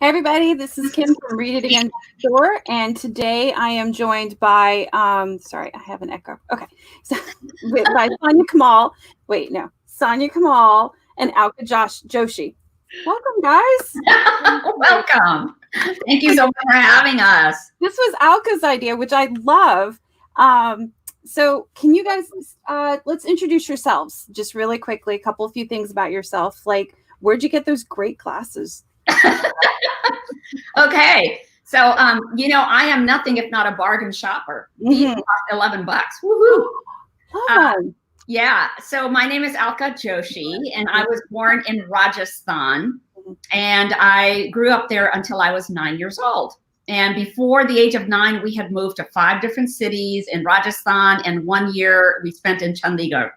Hey everybody, this is Kim from It Again Bookstore, and today I am joined by, sorry, I have an echo. Okay, so by Soniah Kamal. Wait, no, Soniah Kamal and Alka Joshi. Welcome, guys. Welcome. Thank you so much for having us. This was Alka's idea, which I love. So can you guys, let's introduce yourselves just really quickly. A few things about yourself, like where'd you get those great glasses? Okay, so I am nothing if not a bargain shopper. These cost $11. Woohoo! Yeah. So my name is Alka Joshi, and I was born in Rajasthan, and I grew up there until I was 9 years old. And before the age of 9, we had moved to 5 different cities in Rajasthan, and 1 year we spent in Chandigarh,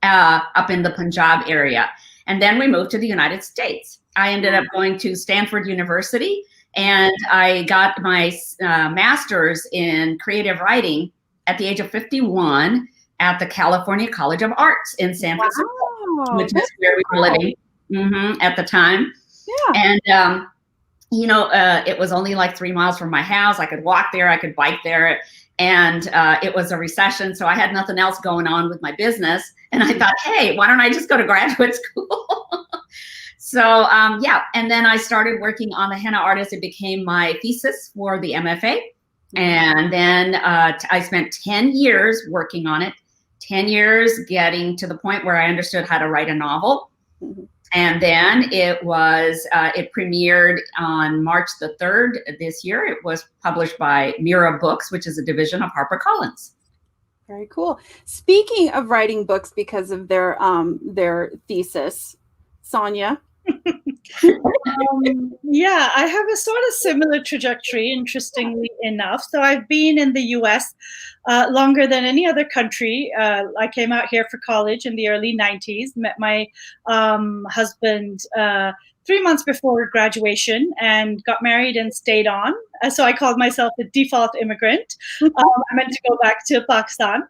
up in the Punjab area. And then we moved to the United States. I ended up going to Stanford University, and I got my master's in creative writing at the age of 51 at the California College of Arts in San Francisco, which is where we were living at the time. Yeah. And, it was only like 3 miles from my house. I could walk there, I could bike there. And it was a recession, so I had nothing else going on with my business. And I thought, hey, why don't I just go to graduate school? So, and then I started working on the Henna Artist. It became my thesis for the MFA. And then I spent 10 years working on it, 10 years getting to the point where I understood how to write a novel. And then it premiered on March the 3rd this year. It was published by Mira Books, which is a division of HarperCollins. Very cool. Speaking of writing books because of their thesis, Soniah. Yeah, I have a sort of similar trajectory, interestingly enough. So I've been in the US longer than any other country. I came out here for college in the early 90s, met my husband 3 months before graduation, and got married and stayed on. So I called myself a default immigrant. I meant to go back to Pakistan.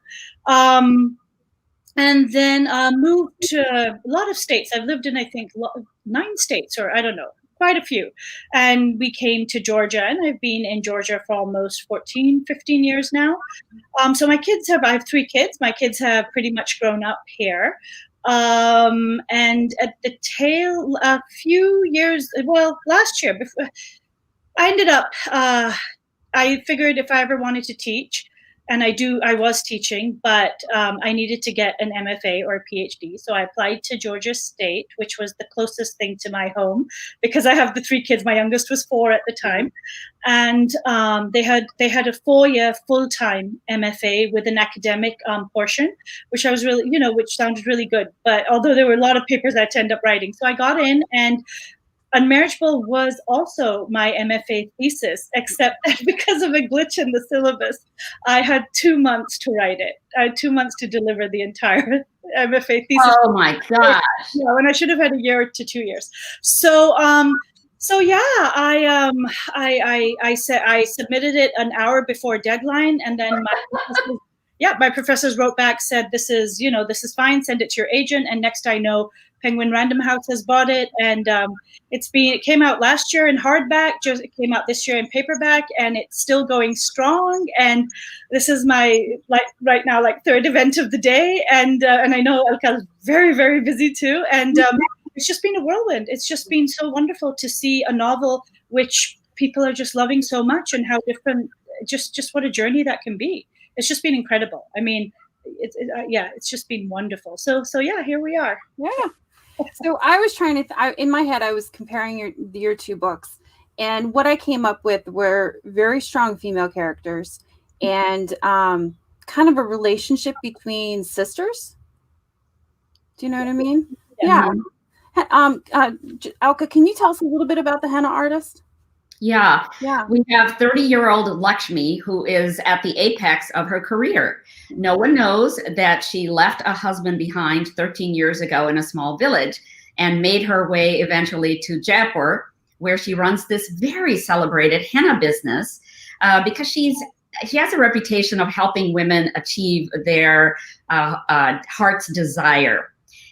And then moved to a lot of states. I've lived in, I think, 9 states, or I don't know, quite a few. And we came to Georgia, and I've been in Georgia for almost 14, 15 years now. So I have 3 kids. My kids have pretty much grown up here. And at the tail, a few years, last year, before, I ended up, I figured if I ever wanted to teach, and I was teaching, but I needed to get an MFA or a PhD. So I applied to Georgia State, which was the closest thing to my home, because I have the 3 kids. My youngest was 4 at the time. And they had a 4-year full-time MFA with an academic portion, which I was really, which sounded really good. But although there were a lot of papers I had to end up writing. So I got in, and Unmarriageable was also my MFA thesis, except that because of a glitch in the syllabus, I had 2 months to write it. I had 2 months to deliver the entire MFA thesis. Oh my gosh! Yeah, and I should have had 1 year to 2 years. So, yeah, I submitted it an hour before deadline, and then my professors wrote back, said this is fine. Send it to your agent, and next I know, Penguin Random House has bought it, and it came out last year in hardback. It came out this year in paperback, and it's still going strong. And this is my right now 3rd event of the day, and I know Alka is very, very busy too. And it's just been a whirlwind. It's just been so wonderful to see a novel which people are just loving so much, and how different, just what a journey that can be. It's just been incredible. I mean, it's just been wonderful. So yeah, here we are. Yeah. So I was trying to, in my head, I was comparing your 2 books, and what I came up with were very strong female characters and kind of a relationship between sisters. Do you know what I mean? Yeah. Alka, can you tell us a little bit about the Henna Artist? Yeah. We have 30-year-old Lakshmi, who is at the apex of her career. No one knows that she left a husband behind 13 years ago in a small village and made her way eventually to Jaipur, where she runs this very celebrated henna business because she has a reputation of helping women achieve their heart's desire.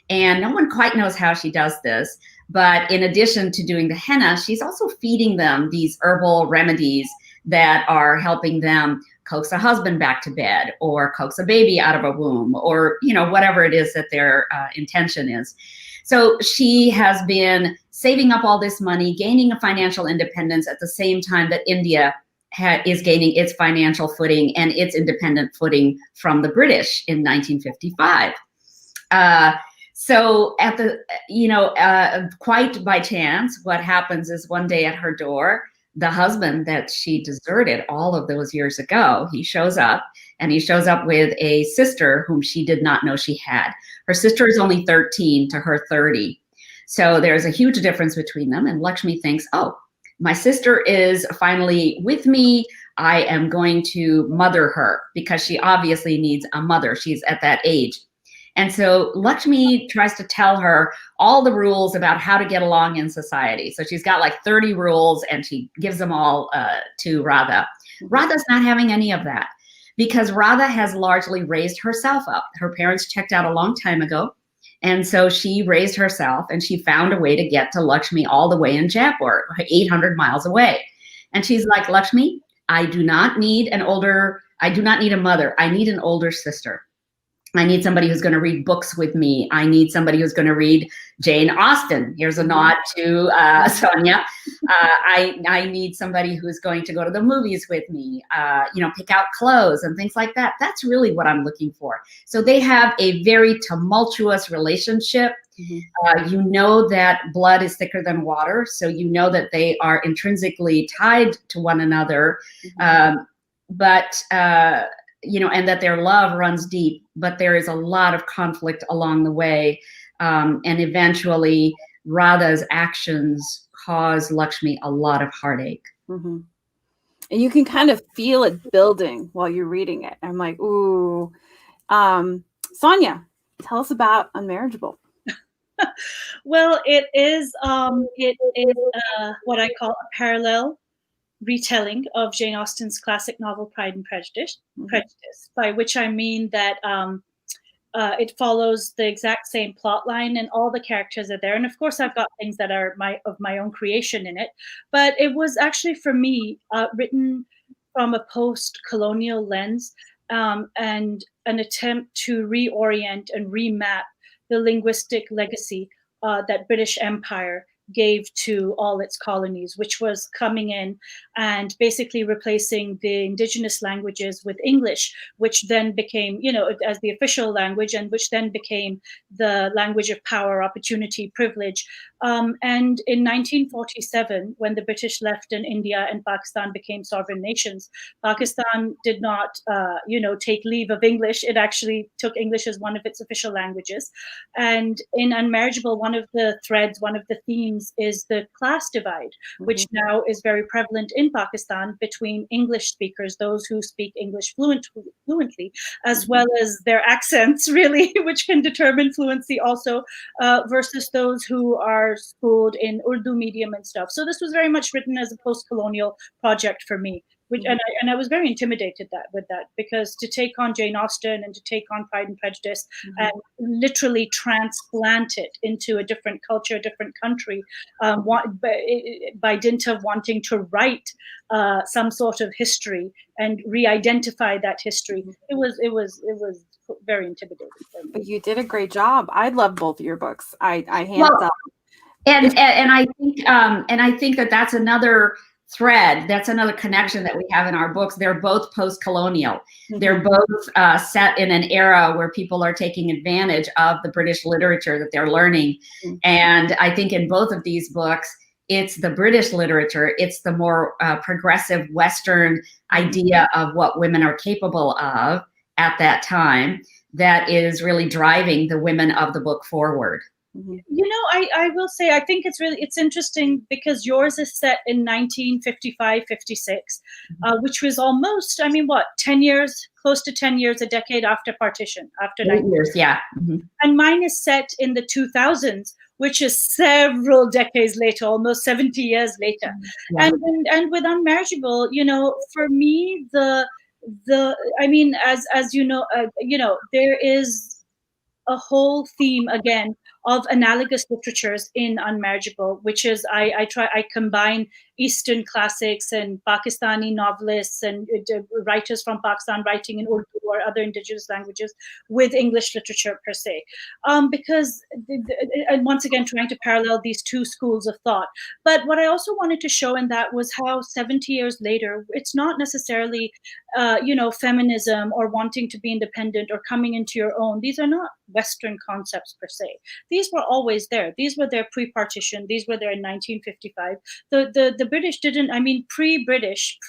And no one quite knows how she does this. But in addition to doing the henna, she's also feeding them these herbal remedies that are helping them coax a husband back to bed, or coax a baby out of a womb, or, you know, whatever it is that their intention is. So she has been saving up all this money, gaining a financial independence at the same time that India is gaining its financial footing and its independent footing from the British in 1955. So at the, quite by chance, what happens is one day at her door, the husband that she deserted all of those years ago, he shows up, and he shows up with a sister whom she did not know she had. Her sister is only 13 to her 30. So there's a huge difference between them. And Lakshmi thinks, oh, my sister is finally with me. I am going to mother her, because she obviously needs a mother. She's at that age. And so Lakshmi tries to tell her all the rules about how to get along in society. So she's got like 30 rules, and she gives them all to Radha. Radha's not having any of that, because Radha has largely raised herself up. Her parents checked out a long time ago. And so she raised herself, and she found a way to get to Lakshmi all the way in Jaipur, 800 miles away. And she's like, Lakshmi, I do not need a mother. I need an older sister. I need somebody who's going to read books with me. I need somebody who's going to read Jane Austen. Here's a nod to Sonia. I need somebody who's going to go to the movies with me, pick out clothes and things like that. That's really what I'm looking for. So they have a very tumultuous relationship. You know that blood is thicker than water. So you know that they are intrinsically tied to one another. And that their love runs deep, but there is a lot of conflict along the way. And eventually Radha's actions cause Lakshmi a lot of heartache. Mm-hmm. And you can kind of feel it building while you're reading it. I'm like, ooh. Sonia, tell us about Unmarriageable. Well, it is what I call a parallel retelling of Jane Austen's classic novel Pride and Prejudice, by which I mean that it follows the exact same plot line, and all the characters are there. And of course, I've got things that are of my own creation in it. But it was actually, for me, written from a post-colonial lens, and an attempt to reorient and remap the linguistic legacy that British Empire gave to all its colonies, which was coming in and basically replacing the indigenous languages with English, which then became, as the official language, and which then became the language of power, opportunity, privilege. And in 1947, when the British left and India and Pakistan became sovereign nations, Pakistan did not, take leave of English. It actually took English as one of its official languages. And in Unmarriageable, one of the threads, one of the themes is the class divide, which now is very prevalent in Pakistan between English speakers, those who speak English fluently, as well as their accents, really, which can determine fluency also, versus those who are schooled in Urdu medium and stuff. So this was very much written as a post-colonial project for me. And I was very intimidated with that, because to take on Jane Austen and to take on Pride and Prejudice and literally transplant it into a different culture, a different country, by dint of wanting to write some sort of history and re-identify that history, it was very intimidating for me. But you did a great job. I love both of your books. I hands up. And I think that that's another thread. That's another connection that we have in our books. They're both post-colonial. They're both set in an era where people are taking advantage of the British literature that they're learning. And I think in both of these books, it's the British literature. It's the more progressive Western idea of what women are capable of at that time that is really driving the women of the book forward. I will say, I think it's interesting, because yours is set in 1955, 56, which was almost, 10 years, close to 10 years, a decade after partition, after 9 years, yeah. And mine is set in the 2000s, which is several decades later, almost 70 years later. And with Unmarriageable, for me, as there is a whole theme again of analogous literatures in Unmarriageable, which is I combine Eastern classics and Pakistani novelists and writers from Pakistan writing in Urdu or other indigenous languages with English literature per se, because and once again trying to parallel these two schools of thought. But what I also wanted to show in that was how 70 years later, it's not necessarily feminism or wanting to be independent or coming into your own. These are not Western concepts per se. These were always there. These were there pre-partition. These were there in 1955. The British didn't, I mean, pre-British,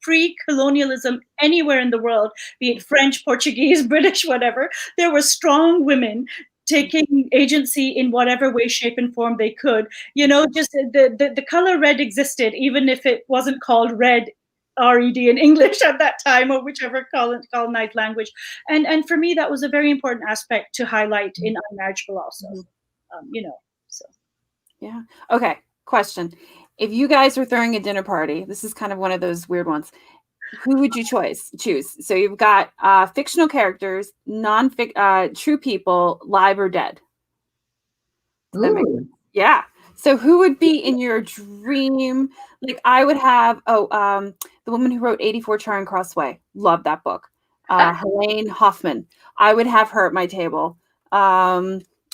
pre-colonialism anywhere in the world, be it French, Portuguese, British, whatever, there were strong women taking agency in whatever way, shape, and form they could. Just the color red existed, even if it wasn't called red, RED in English at that time, or whichever colonized language. And for me, that was a very important aspect to highlight in Unmarriageable also. So. Yeah. Okay. Question. If you guys were throwing a dinner party, this is kind of one of those weird ones. Who would you choose? So you've got fictional characters, true people, live or dead. Yeah. So who would be in your dream? Like I would have, the woman who wrote 84 Charing Cross Way. Love that book. Helene Hoffman. I would have her at my table.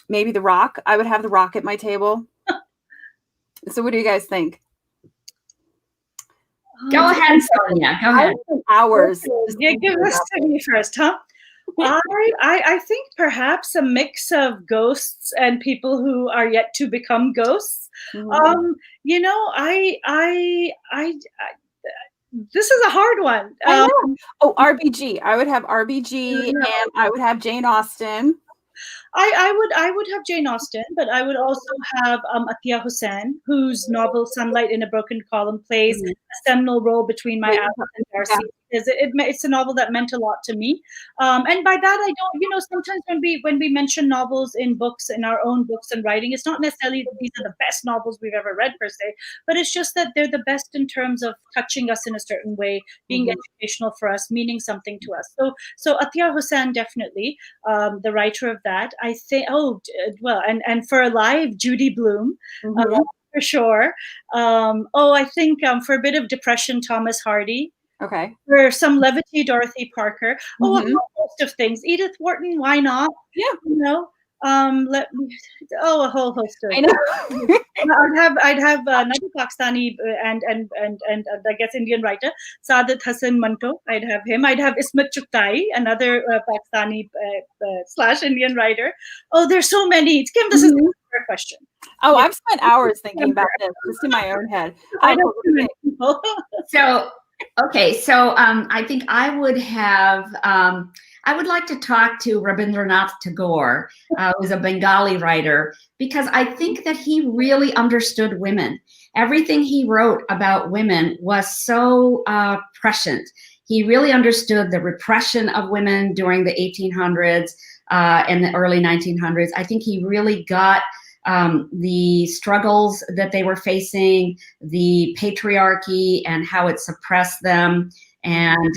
Maybe The Rock. I would have The Rock at my table. So what do you guys think? Go ahead, Sonia. Go ahead. Hours. Yeah, give us to me first, huh? I think perhaps a mix of ghosts and people who are yet to become ghosts. Mm-hmm. This is a hard one. RBG. I would have RBG, and I would have Jane Austen. I would have Jane Austen, but I would also have Atiya Hussain, whose novel Sunlight in a Broken Column plays a seminal role between my Alice and Darsee. Yeah. It's a novel that meant a lot to me, and by that I don't. Sometimes when we mention novels in books, in our own books and writing, it's not necessarily that these are the best novels we've ever read per se, but it's just that they're the best in terms of touching us in a certain way, being educational for us, meaning something to us. So Atiya Hussain definitely, the writer of that. I think. And for alive, Judy Blume. For sure. I think for a bit of depression, Thomas Hardy. Okay. For some levity, Dorothy Parker. A whole host of things. Edith Wharton, why not? Yeah. A whole host of. I know. I'd have another Pakistani and I guess Indian writer, Saadat Hasan Manto. I'd have him. I'd have Ismat Chugtai, another Pakistani / Indian writer. Oh, there's so many. Kim, this is a question. Oh, yeah. I've spent hours thinking about this just in my own head. I know too many people. So I think I would have. I would like to talk to Rabindranath Tagore, who's a Bengali writer, because I think that he really understood women. Everything he wrote about women was so prescient. He really understood the repression of women during the 1800s and the early 1900s. I think he really got the struggles that they were facing, the patriarchy and how it suppressed them and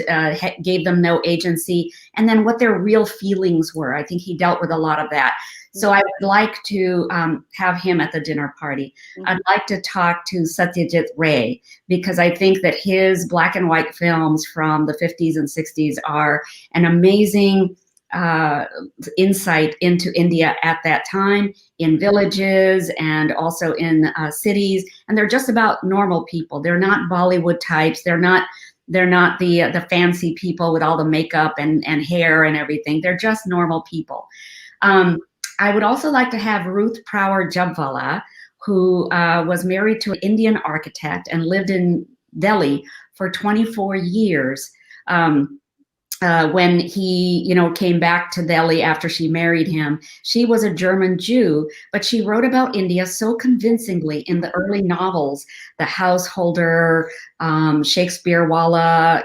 gave them no agency, and then what their real feelings were. I think he dealt with a lot of that. So I would like to have him at the dinner party. I'd like to talk to Satyajit Ray, because I think that his black and white films from the 50s and 60s are an amazing insight into India at that time, in villages and also in cities. And they're just about normal people. They're not Bollywood types. They're not the fancy people with all the makeup and hair and everything. They're just normal people. I would also like to have Ruth Prower Jabvala, who was married to an Indian architect and lived in Delhi for 24 years. When he, came back to Delhi after she married him, she was a German Jew, but she wrote about India so convincingly in the early novels, The Householder, Shakespeare Walla,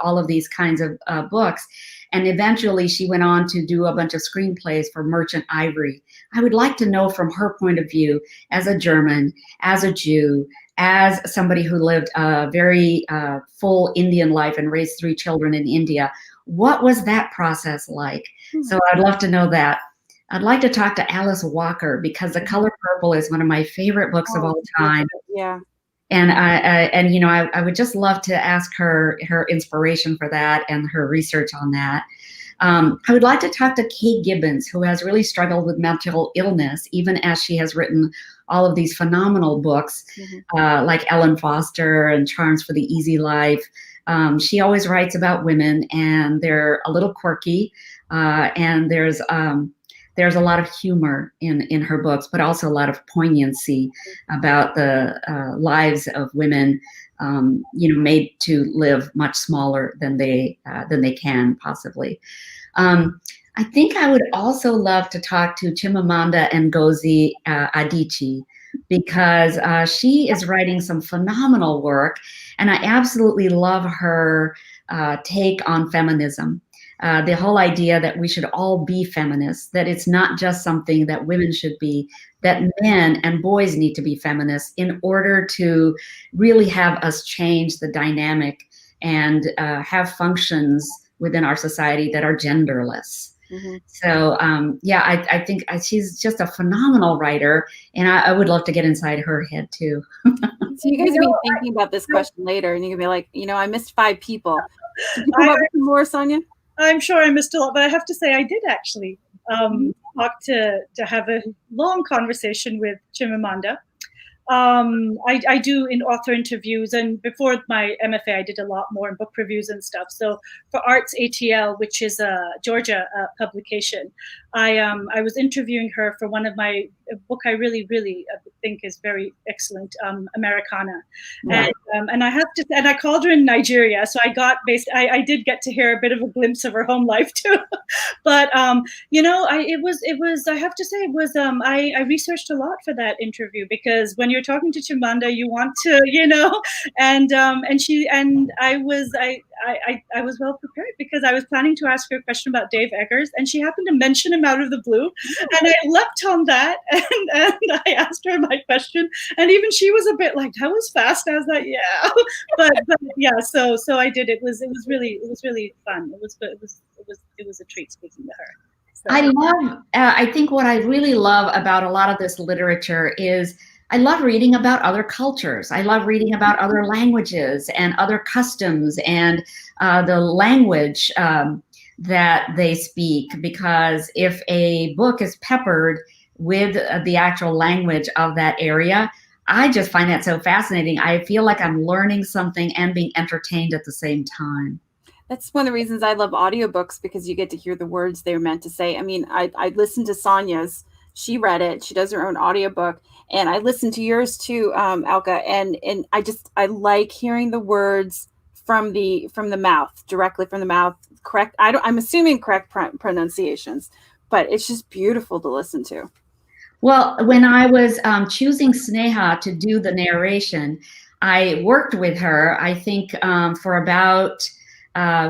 all of these kinds of books. And eventually she went on to do a bunch of screenplays for Merchant Ivory. I would like to know from her point of view, as a German, as a Jew, as somebody who lived a very full Indian life and raised 3 children in India, What was that process like? So I'd love to know that. I'd like to talk to Alice Walker, because The Color Purple is one of my favorite books of all time. Yeah. And I would just love to ask her inspiration for that and her research on that. I would like to talk to Kate Gibbons, who has really struggled with mental illness, even as she has written all of these phenomenal books, like Ellen Foster and Charms for the Easy Life. She always writes about women, and they're a little quirky, and there's a lot of humor in her books, but also a lot of poignancy about the lives of women, made to live much smaller than they can possibly. I think I would also love to talk to Chimamanda Ngozi Adichie, because she is writing some phenomenal work, and I absolutely love her take on feminism. The whole idea that we should all be feminists, that it's not just something that women should be, that men and boys need to be feminists in order to really have us change the dynamic and have functions within our society that are genderless. So I think she's just a phenomenal writer, and I would love to get inside her head too. So you guys will be thinking about this question later, and you can be like, I missed 5 people. Did you come up with some more, Sonia? I'm sure I missed a lot, but I have to say I did actually talk to have a long conversation with Chimamanda. I do in author interviews, and before my MFA, I did a lot more in book reviews and stuff. So for Arts ATL, which is a Georgia publication, I was interviewing her for one of my book I really think is very excellent, Americana. Right. And I have to, and I called her in Nigeria, so I did get to hear a bit of a glimpse of her home life too. But I have to say I researched a lot for that interview, because when you're talking to Chimamanda, you want to, and I was well prepared, because I was planning to ask her a question about Dave Eggers, and she happened to mention him out of the blue, and I leapt on that, and I asked her my question, and even she was a bit like, that was fast. I was like, yeah, but yeah, so I did. It was really fun. It was a treat speaking to her. So. I think what I really love about a lot of this literature is I love reading about other cultures. I love reading about other languages and other customs and the language that they speak, because if a book is peppered with the actual language of that area, I just find that so fascinating. I feel like I'm learning something and being entertained at the same time. That's one of the reasons I love audiobooks, because you get to hear the words they're meant to say. I mean, I listened to Sonia's. She read it. She does her own audiobook. And I listened to yours too, Alka. And I like hearing the words from the mouth, directly from the mouth. Correct. I'm assuming correct pronunciations, but it's just beautiful to listen to. Well, when I was choosing Sneha to do the narration, I worked with her, I think, for about,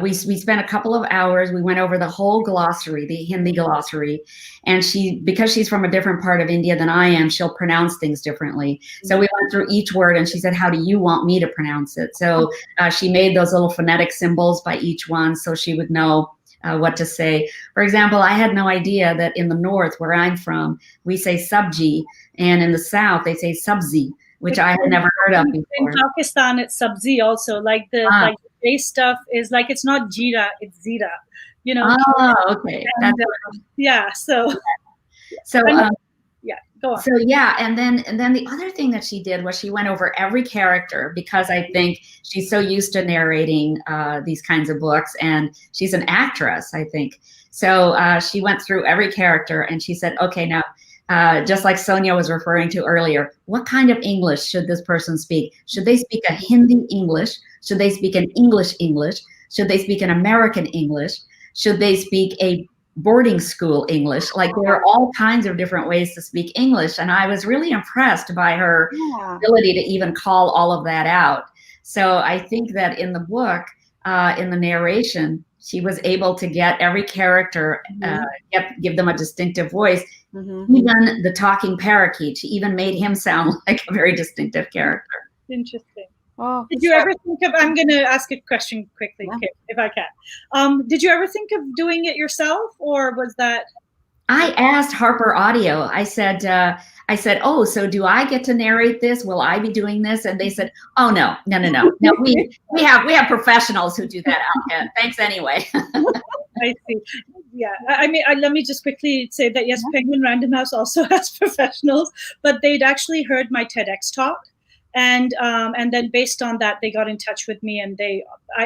we spent a couple of hours. We went over the whole glossary, the Hindi glossary. And because she's from a different part of India than I am, she'll pronounce things differently. So we went through each word, and she said, how do you want me to pronounce it? So she made those little phonetic symbols by each one, so she would know what to say. For example, I had no idea that in the north, where I'm from, we say sabji, and in the south, they say sabzi, which I had never heard of before. In Pakistan, it's sabzi also. Like the base stuff is like, it's not jeera, it's zira. Oh, okay. And, yeah. So. Yeah, go on. So yeah, and then the other thing that she did was she went over every character, because I think she's so used to narrating these kinds of books, and she's an actress, I think. So she went through every character, and she said, okay, now, just like Sonia was referring to earlier, what kind of English should this person speak? Should they speak a Hindi English? Should they speak an English English? Should they speak an American English? Should they speak a boarding school English? Like, there are all kinds of different ways to speak English. And I was really impressed by her ability to even call all of that out. So I think that in the book, in the narration, she was able to get every character, give them a distinctive voice. Even the talking parakeet, she even made him sound like a very distinctive character. Interesting. Oh, did you ever think of, I'm going to ask a question quickly, Yeah. if I can. Did you ever think of doing it yourself, or was that? I asked Harper Audio. I said, oh, so do I get to narrate this? Will I be doing this? And they said, oh, no. No, we have professionals who do that, Alka. Thanks anyway. I see. Yeah, I mean, let me just quickly say that yes, Penguin Random House also has professionals, but they'd actually heard my TEDx talk, and then based on that, they got in touch with me, and I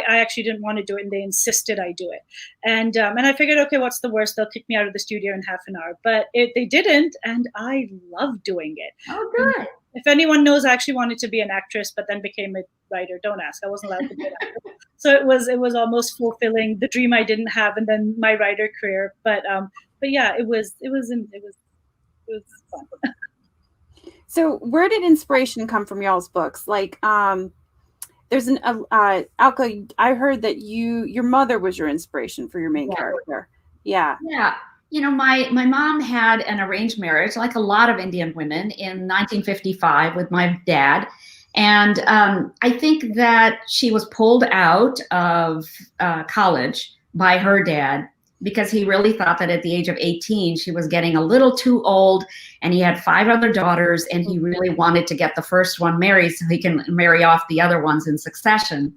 actually didn't want to do it, and they insisted I do it, and I figured, okay, what's the worst? They'll kick me out of the studio in half an hour, but they didn't, and I love doing it. Oh, good. If anyone knows, I actually wanted to be an actress, but then became a writer. Don't ask. I wasn't allowed to be an actress. So it was almost fulfilling the dream I didn't have, and then my writer career. But yeah, it was fun. So where did inspiration come from y'all's books? Like, there's an Alka. I heard that your mother was your inspiration for your main character. Yeah. Yeah. You know, my mom had an arranged marriage, like a lot of Indian women, in 1955 with my dad. And I think that she was pulled out of college by her dad because he really thought that at the age of 18, she was getting a little too old, and he had 5 other daughters, and he really wanted to get the first one married so he can marry off the other ones in succession.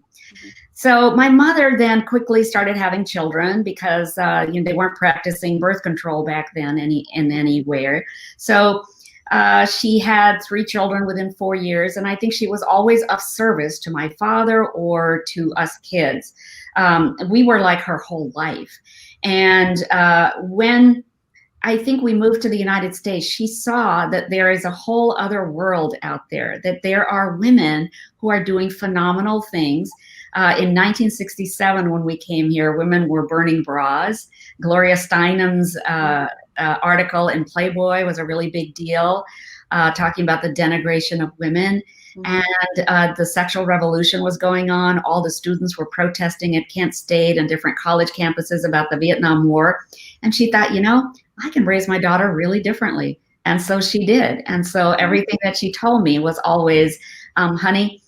So my mother then quickly started having children because they weren't practicing birth control back then anywhere. So she had 3 children within 4 years, and I think she was always of service to my father or to us kids. We were like her whole life. And when I think we moved to the United States, she saw that there is a whole other world out there, that there are women who are doing phenomenal things. In 1967, when we came here, women were burning bras. Gloria Steinem's article in Playboy was a really big deal, talking about the denigration of women. And the sexual revolution was going on. All the students were protesting at Kent State and different college campuses about the Vietnam War. And she thought, I can raise my daughter really differently. And so she did. And so everything that she told me was always, honey,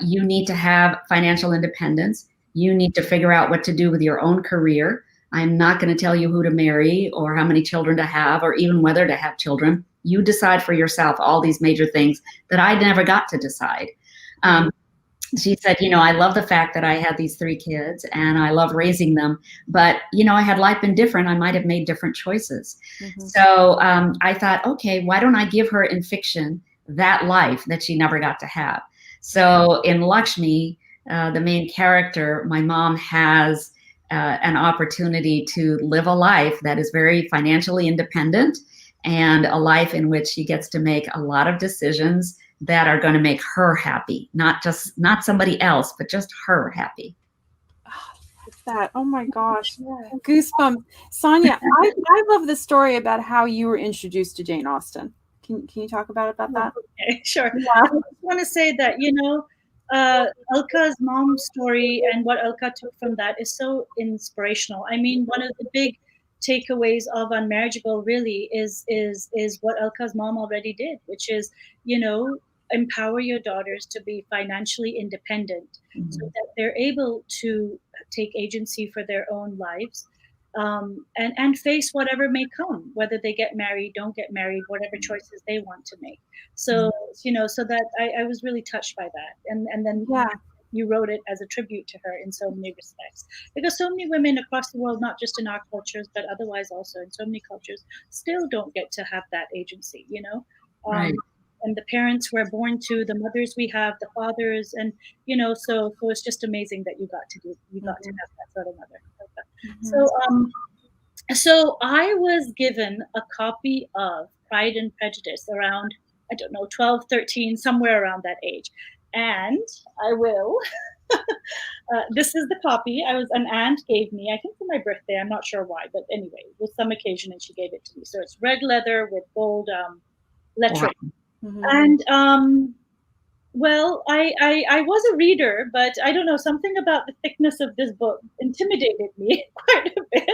you need to have financial independence. You need to figure out what to do with your own career. I'm not going to tell you who to marry or how many children to have or even whether to have children. You decide for yourself all these major things that I never got to decide. She said, I love the fact that I had these 3 kids and I love raising them. But, had life been different, I might have made different choices. So I thought, okay, why don't I give her in fiction that life that she never got to have? So in Lakshmi, the main character, my mom has an opportunity to live a life that is very financially independent and a life in which she gets to make a lot of decisions that are going to make her happy, not somebody else, but just her happy. That. Oh my gosh. Goosebumps. Soniah, I love the story about how you were introduced to Jane Austen. Can you talk about that? Okay, sure. Yeah. I just want to say that, Alka's mom's story and what Alka took from that is so inspirational. I mean, one of the big takeaways of Unmarriageable really is what Alka's mom already did, which is, empower your daughters to be financially independent so that they're able to take agency for their own lives. And face whatever may come, whether they get married, don't get married, whatever choices they want to make. So, so that I was really touched by that. And then you wrote it as a tribute to her in so many respects. Because so many women across the world, not just in our cultures, but otherwise also in so many cultures, still don't get to have that agency, Right. And the parents we're born to, the mothers we have, the fathers, and so it's just amazing that you got to have that sort of mother. So I was given a copy of Pride and Prejudice around, 12, 13, somewhere around that age, and I will. This is the copy. An aunt gave me, I think for my birthday. I'm not sure why, but anyway, it was some occasion, and she gave it to me. So it's red leather with gold lettering. Wow. And Well, I was a reader, but I don't know, something about the thickness of this book intimidated me quite a bit.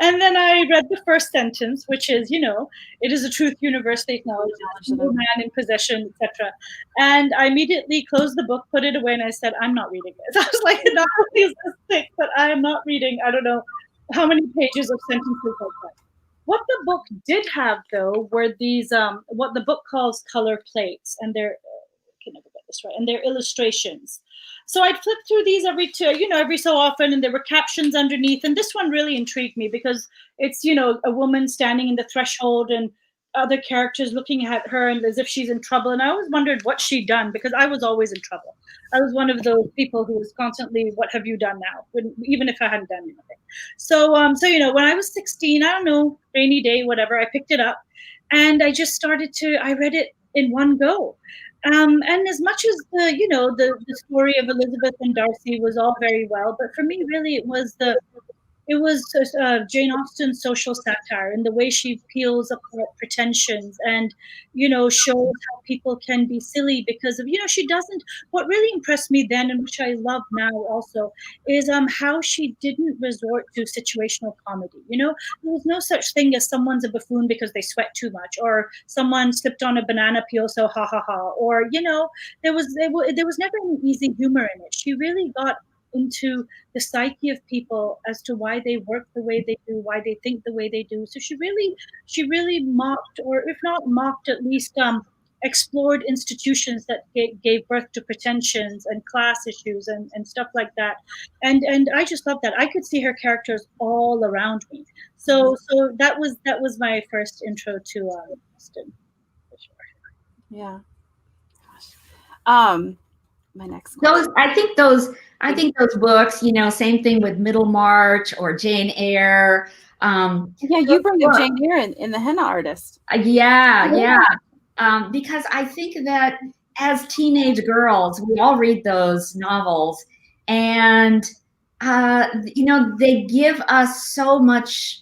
And then I read the first sentence, which is, it is a truth universally acknowledged, no man in possession, etc. And I immediately closed the book, put it away, and I said, I'm not reading this. I was like, not only is this thick, but I am not reading, I don't know how many pages of sentences like that. What the book did have, though, were these, what the book calls color plates, and they're can never get this right, and their illustrations. So I'd flip through these every so often, and there were captions underneath. And this one really intrigued me because it's, a woman standing in the threshold and other characters looking at her and as if she's in trouble. And I always wondered what she'd done because I was always in trouble. I was one of those people who was constantly, what have you done now? Even if I hadn't done anything. So, when I was 16, I don't know, rainy day, whatever, I picked it up and I just I read it in one go. And as much as the story of Elizabeth and Darsee was all very well, but for me, really, it was Jane Austen's social satire and the way she peels apart pretensions and, shows how people can be silly because of, she doesn't. What really impressed me then, and which I love now also, is how she didn't resort to situational comedy. There was no such thing as someone's a buffoon because they sweat too much, or someone slipped on a banana peel, so ha ha ha, or there was never any easy humor in it. She really got into the psyche of people as to why they work the way they do, why they think the way they do. So she really mocked, or if not mocked, at least explored institutions that gave birth to pretensions and class issues and stuff like that. And I just love that. I could see her characters all around me. So that was my first intro to Austen, for sure. Yeah. Gosh. My next question. I think those books, same thing with Middlemarch or Jane Eyre. Yeah, you bring up Jane Eyre in the Henna Artist. Yeah. Because I think that as teenage girls, we all read those novels, and they give us so much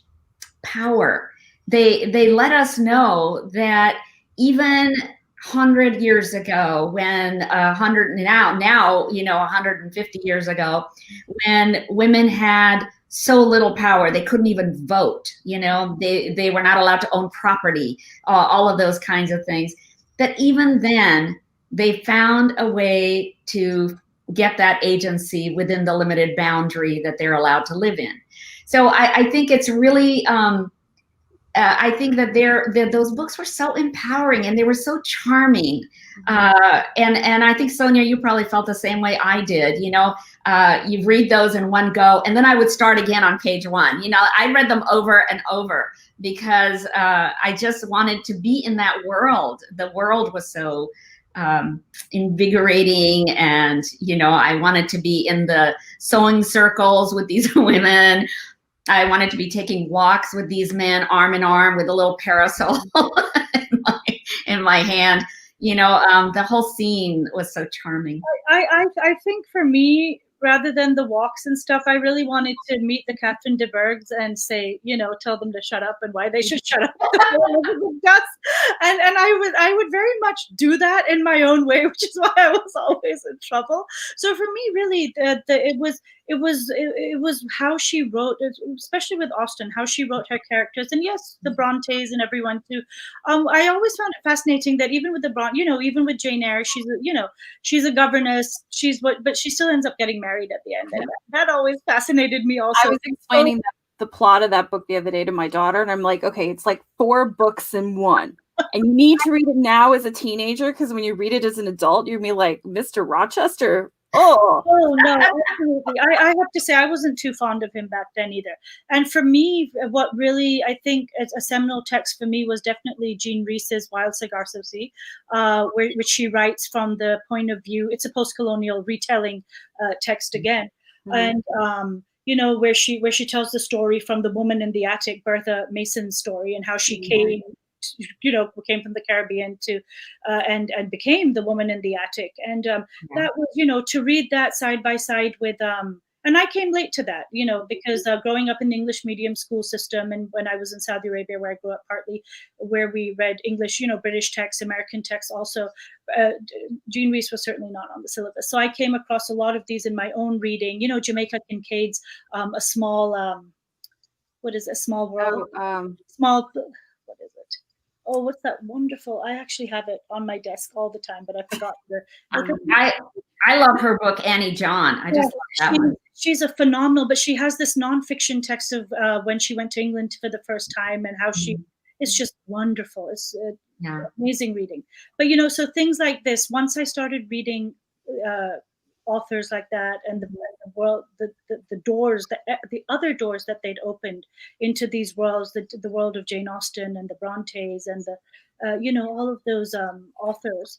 power. They let us know that even 100 years ago, when 150 years ago, when women had so little power, they couldn't even vote. They were not allowed to own property, all of those kinds of things. That even then, they found a way to get that agency within the limited boundary that they're allowed to live in. So I think it's really. I think that those books were so empowering and they were so charming. And I think, Sonia, you probably felt the same way I did. You read those in one go, and then I would start again on page one. I read them over and over because I just wanted to be in that world. The world was so invigorating, and I wanted to be in the sewing circles with these women. I wanted to be taking walks with these men arm in arm with a little parasol in my hand. The whole scene was so charming. I think for me, rather than the walks and stuff, I really wanted to meet the Catherine de Bourghs and say, tell them to shut up and why they should shut up. And I would very much do that in my own way, which is why I was always in trouble. So for me, really, it was how she wrote, especially with Austen, how she wrote her characters, and yes, the Brontes and everyone too. I always found it fascinating that even with the even with Jane Eyre, she's a governess, but she still ends up getting married at the end, and that always fascinated me. Also, I was explaining the plot of that book the other day to my daughter, and I'm like, okay, it's like 4 books in one. And you need to read it now as a teenager, because when you read it as an adult, you're gonna be like, Mr. Rochester. Oh no, absolutely. I have to say I wasn't too fond of him back then either. And for me, what really I think a seminal text for me was definitely Jean Rhys's Wild Cigar Society, which she writes from the point of view. It's a post-colonial retelling text again, and where she tells the story from the woman in the attic, Bertha Mason's story, and how she came from the Caribbean to and became the woman in the attic. And that was, to read that side by side with And I came late to that, because growing up in the English medium school system, and when I was in Saudi Arabia, where I grew up partly, where we read English, British texts, American texts also, Jean Rhys was certainly not on the syllabus. So I came across a lot of these in my own reading, Jamaica Kincaid's A Small, what is it? A Small World? Small, what is it? Oh, what's that wonderful? I actually have it on my desk all the time, but I forgot I love her book, Annie John. I just love that one. She's a phenomenal, but she has this nonfiction text of when she went to England for the first time and how it's just wonderful. It's amazing reading. But, so things like this, once I started reading authors like that, and the world, the doors, the other doors that they'd opened into these worlds, the world of Jane Austen and the Brontes and the all of those authors,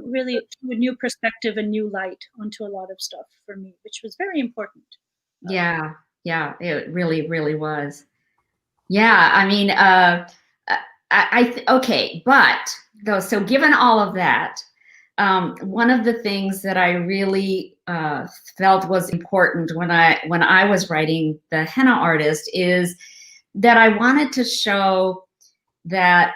really threw a new perspective and new light onto a lot of stuff for me, which was very important. Yeah, it really, really was. Yeah, I mean, okay, but though, so given all of that, one of the things that I really felt was important when I was writing the Henna Artist is that I wanted to show that,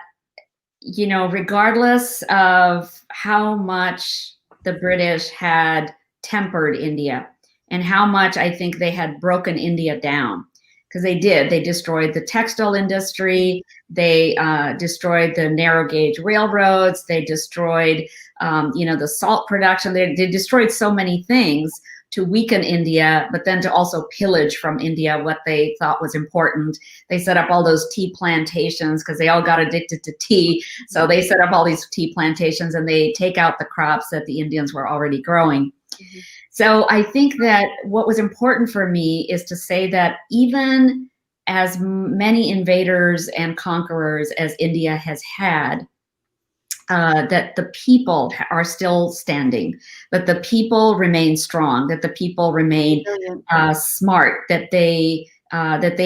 regardless of how much the British had tempered India and how much I think they had broken India down, because they did. They destroyed the textile industry. They destroyed the narrow gauge railroads. They destroyed, the salt production. They destroyed so many things to weaken India, but then to also pillage from India what they thought was important. They set up all those tea plantations because they all got addicted to tea. So they set up all these tea plantations and they take out the crops that the Indians were already growing. Mm-hmm. So I think that what was important for me is to say that even as many invaders and conquerors as India has had, that the people are still standing, that the people remain strong, that the people remain smart, that they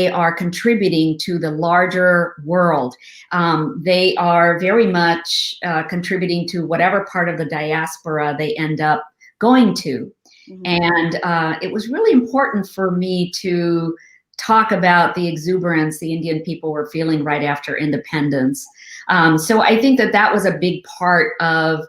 are contributing to the larger world. They are very much contributing to whatever part of the diaspora they end up going to. Mm-hmm. And it was really important for me to talk about the exuberance the Indian people were feeling right after independence. So I think that was a big part of,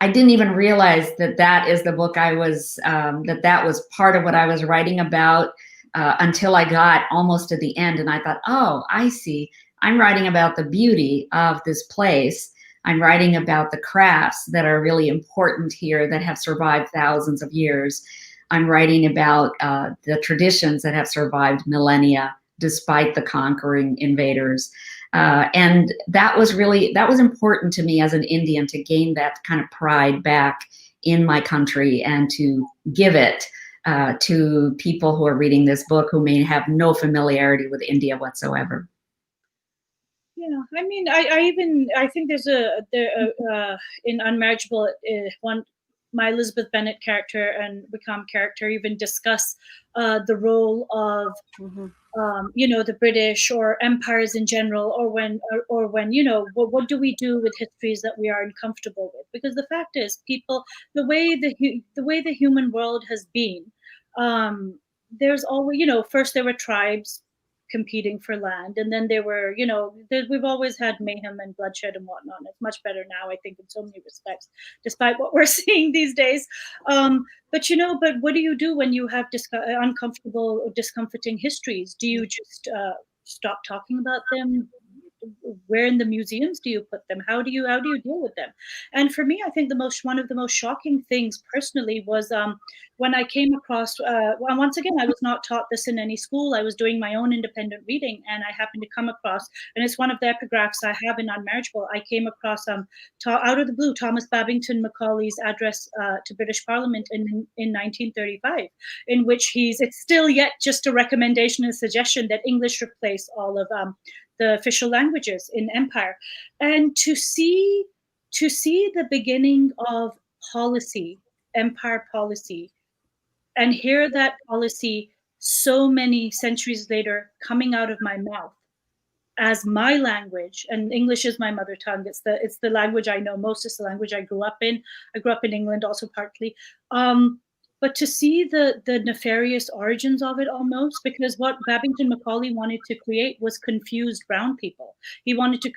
I didn't even realize that is the book I was, that was part of what I was writing about until I got almost to the end. And I thought, oh, I see. I'm writing about the beauty of this place. I'm writing about the crafts that are really important here that have survived thousands of years. I'm writing about the traditions that have survived millennia despite the conquering invaders. And that was important to me as an Indian, to gain that kind of pride back in my country and to give it to people who are reading this book who may have no familiarity with India whatsoever. Yeah, I mean, I think there's in Unmarriageable, my Elizabeth Bennet character and Wickham character even discuss the role of the British or empires in general, or when what do we do with histories that we are uncomfortable with? Because the fact is, people, the way the human world has been, there's always, first there were tribes competing for land, and then there were, we've always had mayhem and bloodshed and whatnot. And it's much better now, I think, in so many respects, despite what we're seeing these days. But what do you do when you have uncomfortable or discomforting histories? Do you just stop talking about them? Where in the museums do you put them? How do you deal with them? And for me, I think one of the most shocking things personally was when I came across, once again, I was not taught this in any school. I was doing my own independent reading, and I happened to come across, and it's one of the epigraphs I have in Unmarriageable. I came across out of the blue, Thomas Babington Macaulay's address to British Parliament in 1935, in which it's still yet just a recommendation and suggestion that English replace all of the official languages in empire. And to see the beginning of policy, empire policy, and hear that policy so many centuries later coming out of my mouth as my language, and English is my mother tongue. It's the language I know most. It's the language I grew up in. I grew up in England also partly. but to see the nefarious origins of it almost, because what Babington Macaulay wanted to create was confused brown people. He wanted to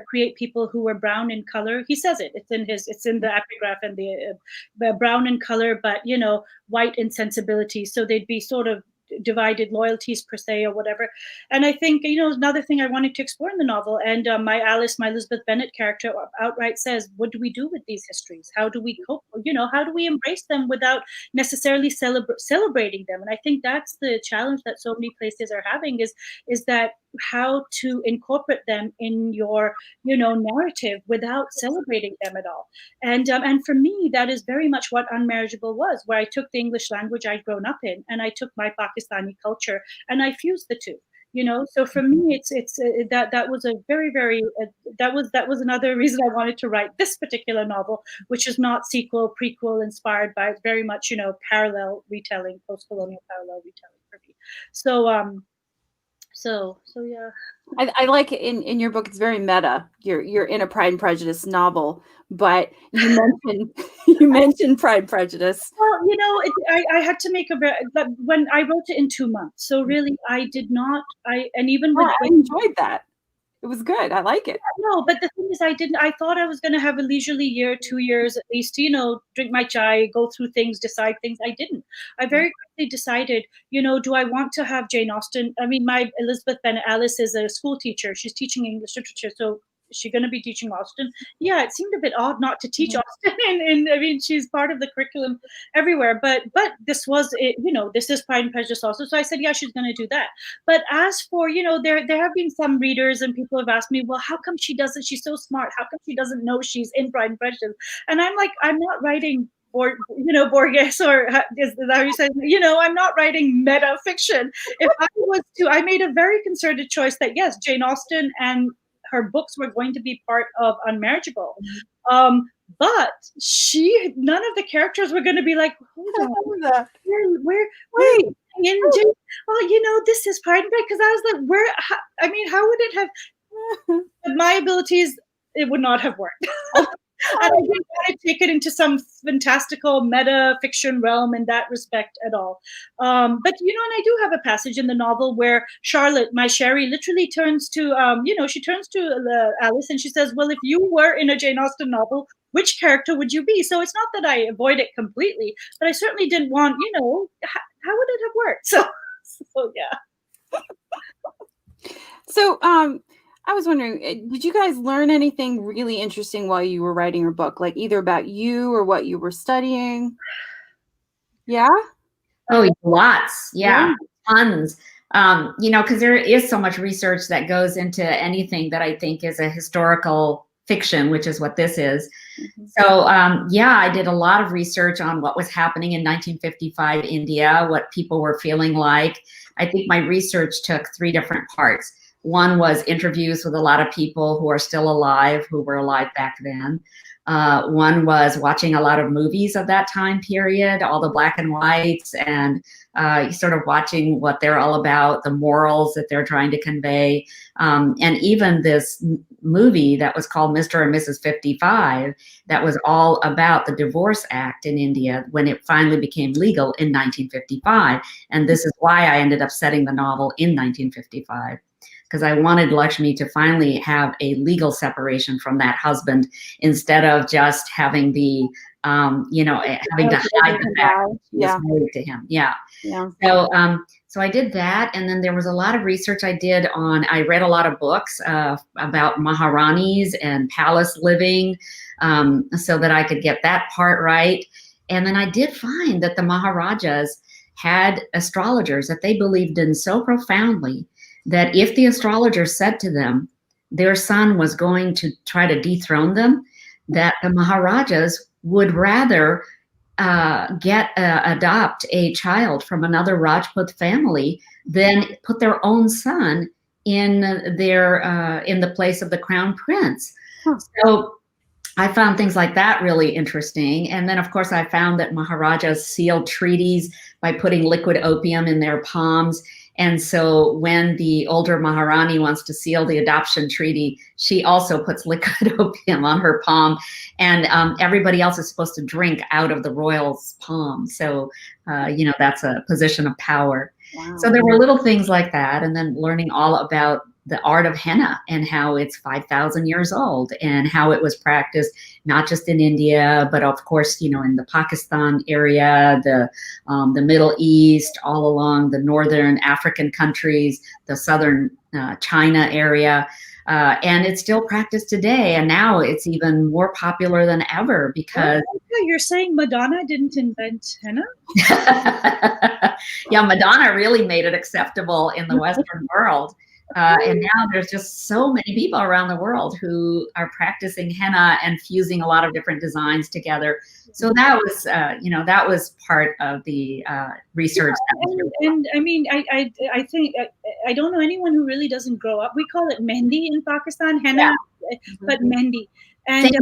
create people who were brown in color. He says it. It's in the epigraph and the brown in color, but white in sensibility. So they'd be sort of divided loyalties per se or whatever. And I think another thing I wanted to explore in the novel, and my Elizabeth Bennet character outright says, what do we do with these histories? How do we cope? How do we embrace them without necessarily celebrating them? And I think that's the challenge that so many places are having, is that how to incorporate them in your narrative without celebrating them at all. And for me, that is very much what Unmarriageable was, where I took the English language I'd grown up in and I took my Pakistani culture and I fused the two. So for me, it's that was a very, very that was another reason I wanted to write this particular novel, which is not sequel, prequel inspired, by very much parallel retelling, post-colonial parallel retelling for me. So yeah. I like in your book, it's very meta. You're in a Pride and Prejudice novel, but you mentioned Pride and Prejudice. Well, I had to make when I wrote it in 2 months. So really, I did not. I enjoyed that. It was good. I like it. No, but the thing is, I thought I was going to have a leisurely year, 2 years at least, to, drink my chai, go through things, decide things. I didn't. I very quickly decided, do I want to have Jane Austen? I mean, my Elizabeth Bennet Alice is a school teacher. She's teaching English literature. So is she going to be teaching Austen? Yeah, it seemed a bit odd not to teach Austen. And I mean, she's part of the curriculum everywhere. But this was it. This is Pride and Prejudice also. So I said, yeah, she's going to do that. But as for there have been some readers and people have asked me, well, how come she doesn't? She's so smart. How come she doesn't know she's in Pride and Prejudice? And I'm like, I'm not writing Borges, or is that how you say? I'm not writing meta fiction. If I was to, I made a very concerted choice that yes, Jane Austen and her books were going to be part of Unmarriageable. But none of the characters were going to be like, hold on, wait, well, this is Pride and Prejudice, because I was like, how would it have, my abilities, it would not have worked. And I didn't want to take it into some fantastical meta fiction realm in that respect at all. But, and I do have a passage in the novel where Charlotte, my Sherry, literally turns to, she turns to Alice and she says, well, if you were in a Jane Austen novel, which character would you be? So it's not that I avoid it completely, but I certainly didn't want, how would it have worked? So yeah. So, I was wondering, did you guys learn anything really interesting while you were writing your book, like either about you or what you were studying? Yeah? Oh, lots. Yeah. Tons. Because there is so much research that goes into anything that I think is a historical fiction, which is what this is. So, I did a lot of research on what was happening in 1955 India, what people were feeling like. I think my research took 3 different parts. One was interviews with a lot of people who are still alive, who were alive back then. One was watching a lot of movies of that time period, all the black and whites, and sort of watching what they're all about, the morals that they're trying to convey. And even this movie that was called Mr. and Mrs. 55, that was all about the Divorce Act in India when it finally became legal in 1955. And this is why I ended up setting the novel in 1955. Because I wanted Lakshmi to finally have a legal separation from that husband instead of just having the, having to hide the fact that she was married to him. Yeah. So I did that. And then there was a lot of research I read a lot of books about Maharanis and palace living so that I could get that part right. And then I did find that the Maharajas had astrologers that they believed in so profoundly that if the astrologer said to them their son was going to try to dethrone them, that the Maharajas would rather adopt a child from another Rajput family than put their own son in the place of the crown prince. So I found things like that really interesting. And then, of course, I found that Maharajas sealed treaties by putting liquid opium in their palms. And so when the older Maharani wants to seal the adoption treaty, she also puts liquid opium on her palm, and everybody else is supposed to drink out of the royal's palm. So, that's a position of power. Wow. So there were little things like that, and then learning all about the art of henna and how it's 5,000 years old and how it was practiced not just in India, but of course, in the Pakistan area, the Middle East, all along the northern African countries, the southern China area. And it's still practiced today. And now it's even more popular than ever because... Oh, you're saying Madonna didn't invent henna? Yeah, Madonna really made it acceptable in the Western world. And now there's just so many people around the world who are practicing henna and fusing a lot of different designs together. So that was, that was part of the research. And I mean, I think, I don't know anyone who really doesn't grow up. We call it mehndi in Pakistan, henna, but mehndi. And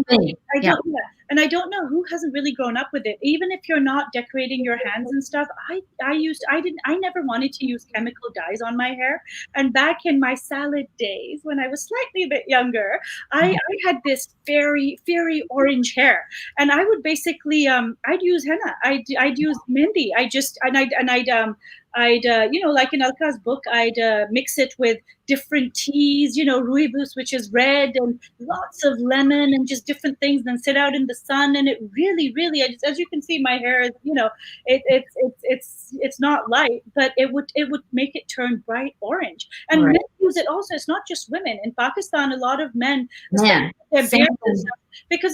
I don't know who hasn't really grown up with it. Even if you're not decorating your hands and stuff, I never wanted to use chemical dyes on my hair. And back in my salad days, when I was slightly a bit younger, I had this very, very orange hair, and I would basically, I'd use henna. I'd use mehndi. I'd like in Alka's book, I'd mix it with different teas, rooibos, which is red, and lots of lemon and just different things, then sit out in the sun. And it really, really, as you can see, my hair is, it's not light, but it would make it turn bright orange. And men use it also. It's not just women. In Pakistan, a lot of men, because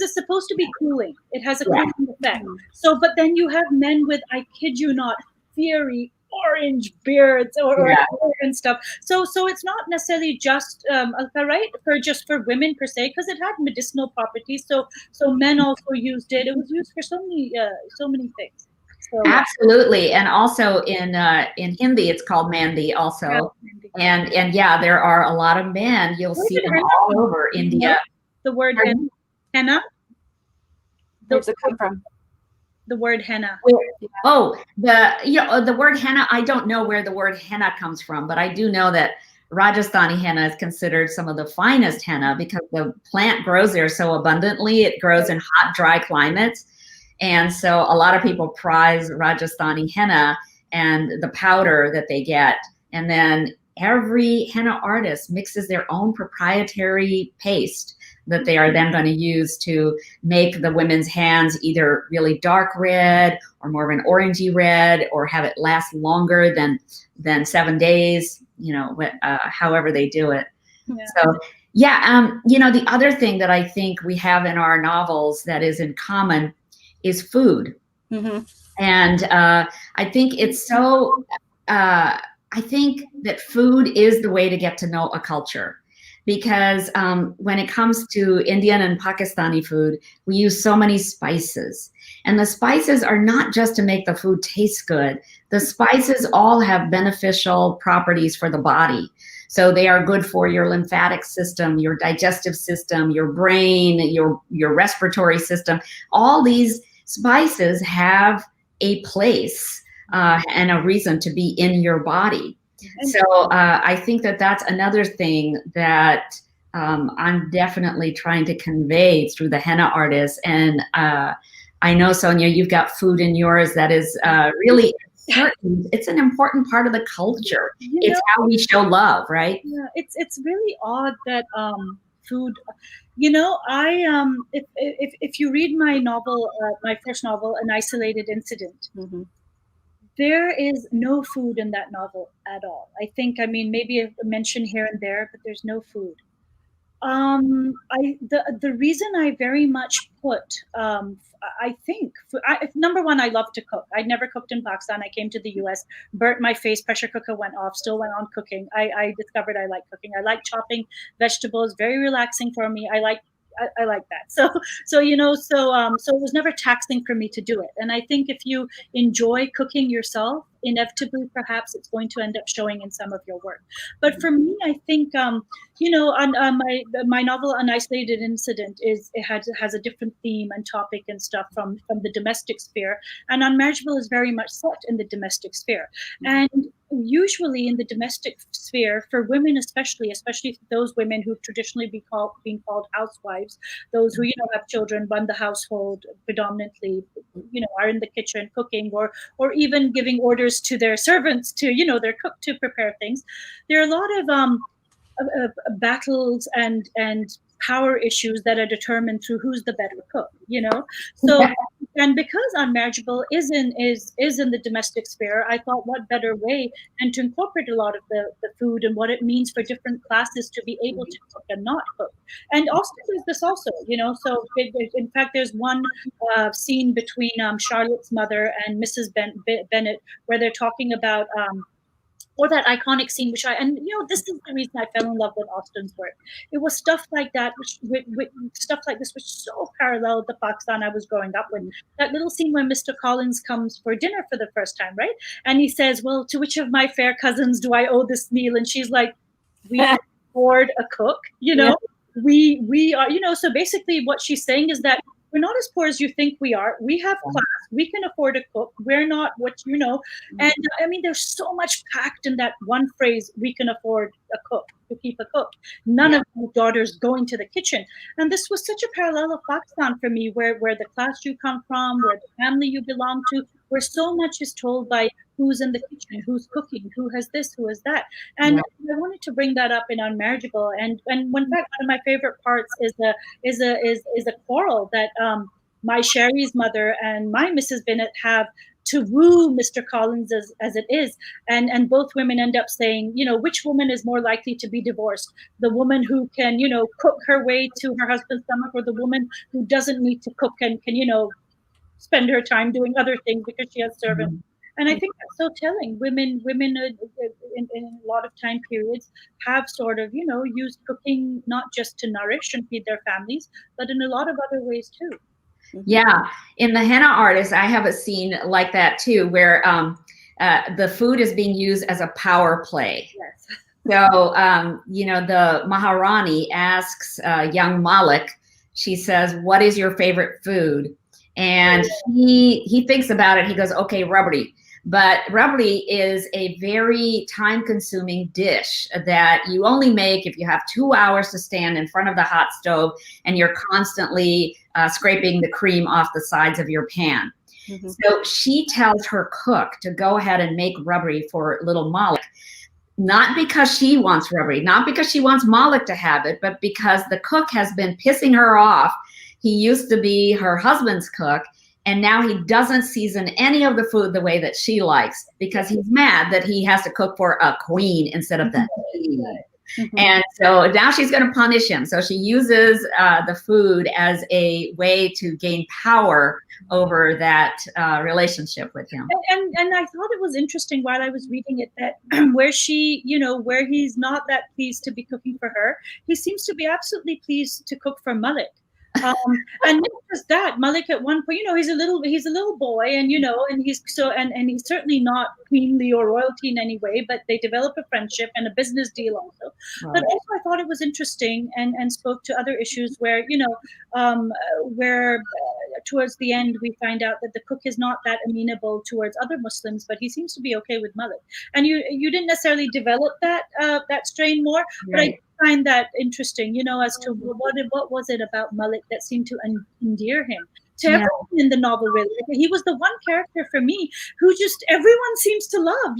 it's supposed to be cooling. It has a cooling effect. So, but then you have men with, I kid you not, very orange beards or and stuff. So it's not necessarily just right for women per se, because it had medicinal properties. So men also used it. It was used for so many things. So, absolutely. And also in Hindi, it's called mehndi also. And there are a lot of men. You'll see them all over India. The word henna. Where's it come from? The word henna. The word henna, I don't know where the word henna comes from, but I do know that Rajasthani henna is considered some of the finest henna because the plant grows there so abundantly. It grows in hot, dry climates. And so a lot of people prize Rajasthani henna and the powder that they get. And then every henna artist mixes their own proprietary paste that they are then going to use to make the women's hands either really dark red or more of an orangey red, or have it last longer than 7 days, however they do it. So the other thing that I think we have in our novels that is in common is food. And I think it's so, I think that food is the way to get to know a culture. Because when it comes to Indian and Pakistani food, we use so many spices. And the spices are not just to make the food taste good. The spices all have beneficial properties for the body. So they are good for your lymphatic system, your digestive system, your brain, your respiratory system. All these spices have a place and a reason to be in your body. So I think that that's another thing that I'm definitely trying to convey through the henna artist. And I know, Sonia, you've got food in yours that is really important. It's an important part of the culture. It's how we show love, right? Yeah, it's really odd that food. If you read my novel, my first novel, An Isolated Incident. There is no food in that novel at all. I think, maybe a mention here and there, but there's no food. The reason I very much put, number one, I love to cook. I'd never cooked in Pakistan. I came to the US, burnt my face, pressure cooker went off, still went on cooking. I discovered I like cooking. I like chopping vegetables, very relaxing for me. I like that. So it was never taxing for me to do it. And I think if you enjoy cooking yourself, inevitably, perhaps it's going to end up showing in some of your work. But for me, I think, on my novel, An Isolated Incident, has a different theme and topic and stuff from the domestic sphere. And Unmarriageable is very much set in the domestic sphere. And usually in the domestic sphere, for women especially those women who've traditionally been called housewives, those who, have children, run the household predominantly, are in the kitchen cooking, or even giving orders to their servants to, their cook to prepare things. There are a lot of battles and power issues that are determined through who's the better cook, So, and because Unmarriageable is in the domestic sphere, I thought what better way than to incorporate a lot of the food and what it means for different classes to be able to cook and not cook. And Austen does this also, So in fact, there's one scene between Charlotte's mother and Mrs. Bennet where they're talking about. Or that iconic scene, this is the reason I fell in love with Austen's work. It was stuff like that, stuff like this, which so paralleled the Pakistan I was growing up with. That little scene when Mr. Collins comes for dinner for the first time, right? And he says, "Well, to which of my fair cousins do I owe this meal?" And she's like, "We can afford a cook, Yeah. We are, So basically, what she's saying is that we're not as poor as you think we are. We have class. We can afford a cook. We're not what you know. And I mean, there's so much packed in that one phrase, we can afford a cook, to keep a cook. None of my daughters go into the kitchen. And this was such a parallel of Pakistan for me, where the class you come from, where the family you belong to, where so much is told by who's in the kitchen, who's cooking, who has this, who has that. And I wanted to bring that up in Unmarriageable. And one of my favorite parts is a quarrel that my Sherry's mother and my Mrs. Binat have to woo Mr. Collins as it is. And both women end up saying, which woman is more likely to be divorced? The woman who can, cook her way to her husband's stomach, or the woman who doesn't need to cook and can, spend her time doing other things because she has servants. And I think that's so telling. Women in a lot of time periods have sort of, used cooking not just to nourish and feed their families, but in a lot of other ways too. Yeah, in the Henna Artist, I have a scene like that too, where the food is being used as a power play. Yes. So, the Maharani asks young Malik, she says, "What is your favorite food?" And he thinks about it. He goes, "Okay, rabri." But rabri is a very time-consuming dish that you only make if you have 2 hours to stand in front of the hot stove and you're constantly scraping the cream off the sides of your pan. So she tells her cook to go ahead and make rabri for little Malik, not because she wants rabri, not because she wants Malik to have it, but because the cook has been pissing her off. He used to be her husband's cook, and now he doesn't season any of the food the way that she likes because he's mad that he has to cook for a queen instead of the king. And so now she's going to punish him. So she uses the food as a way to gain power over that relationship with him. And I thought it was interesting while I was reading it that where she, where he's not that pleased to be cooking for her, he seems to be absolutely pleased to cook for Malik. And not just that, Malik at one point, he's a little boy, and and he's he's certainly not queenly or royalty in any way, but they develop a friendship and a business deal also. Right. But also, I thought it was interesting and spoke to other issues where towards the end we find out that the cook is not that amenable towards other Muslims, but he seems to be okay with Malik. And you didn't necessarily develop that strain more, right. But I find that interesting, as to what was it about Malik that seemed to endear him to everyone in the novel. Really, he was the one character for me who just everyone seems to love.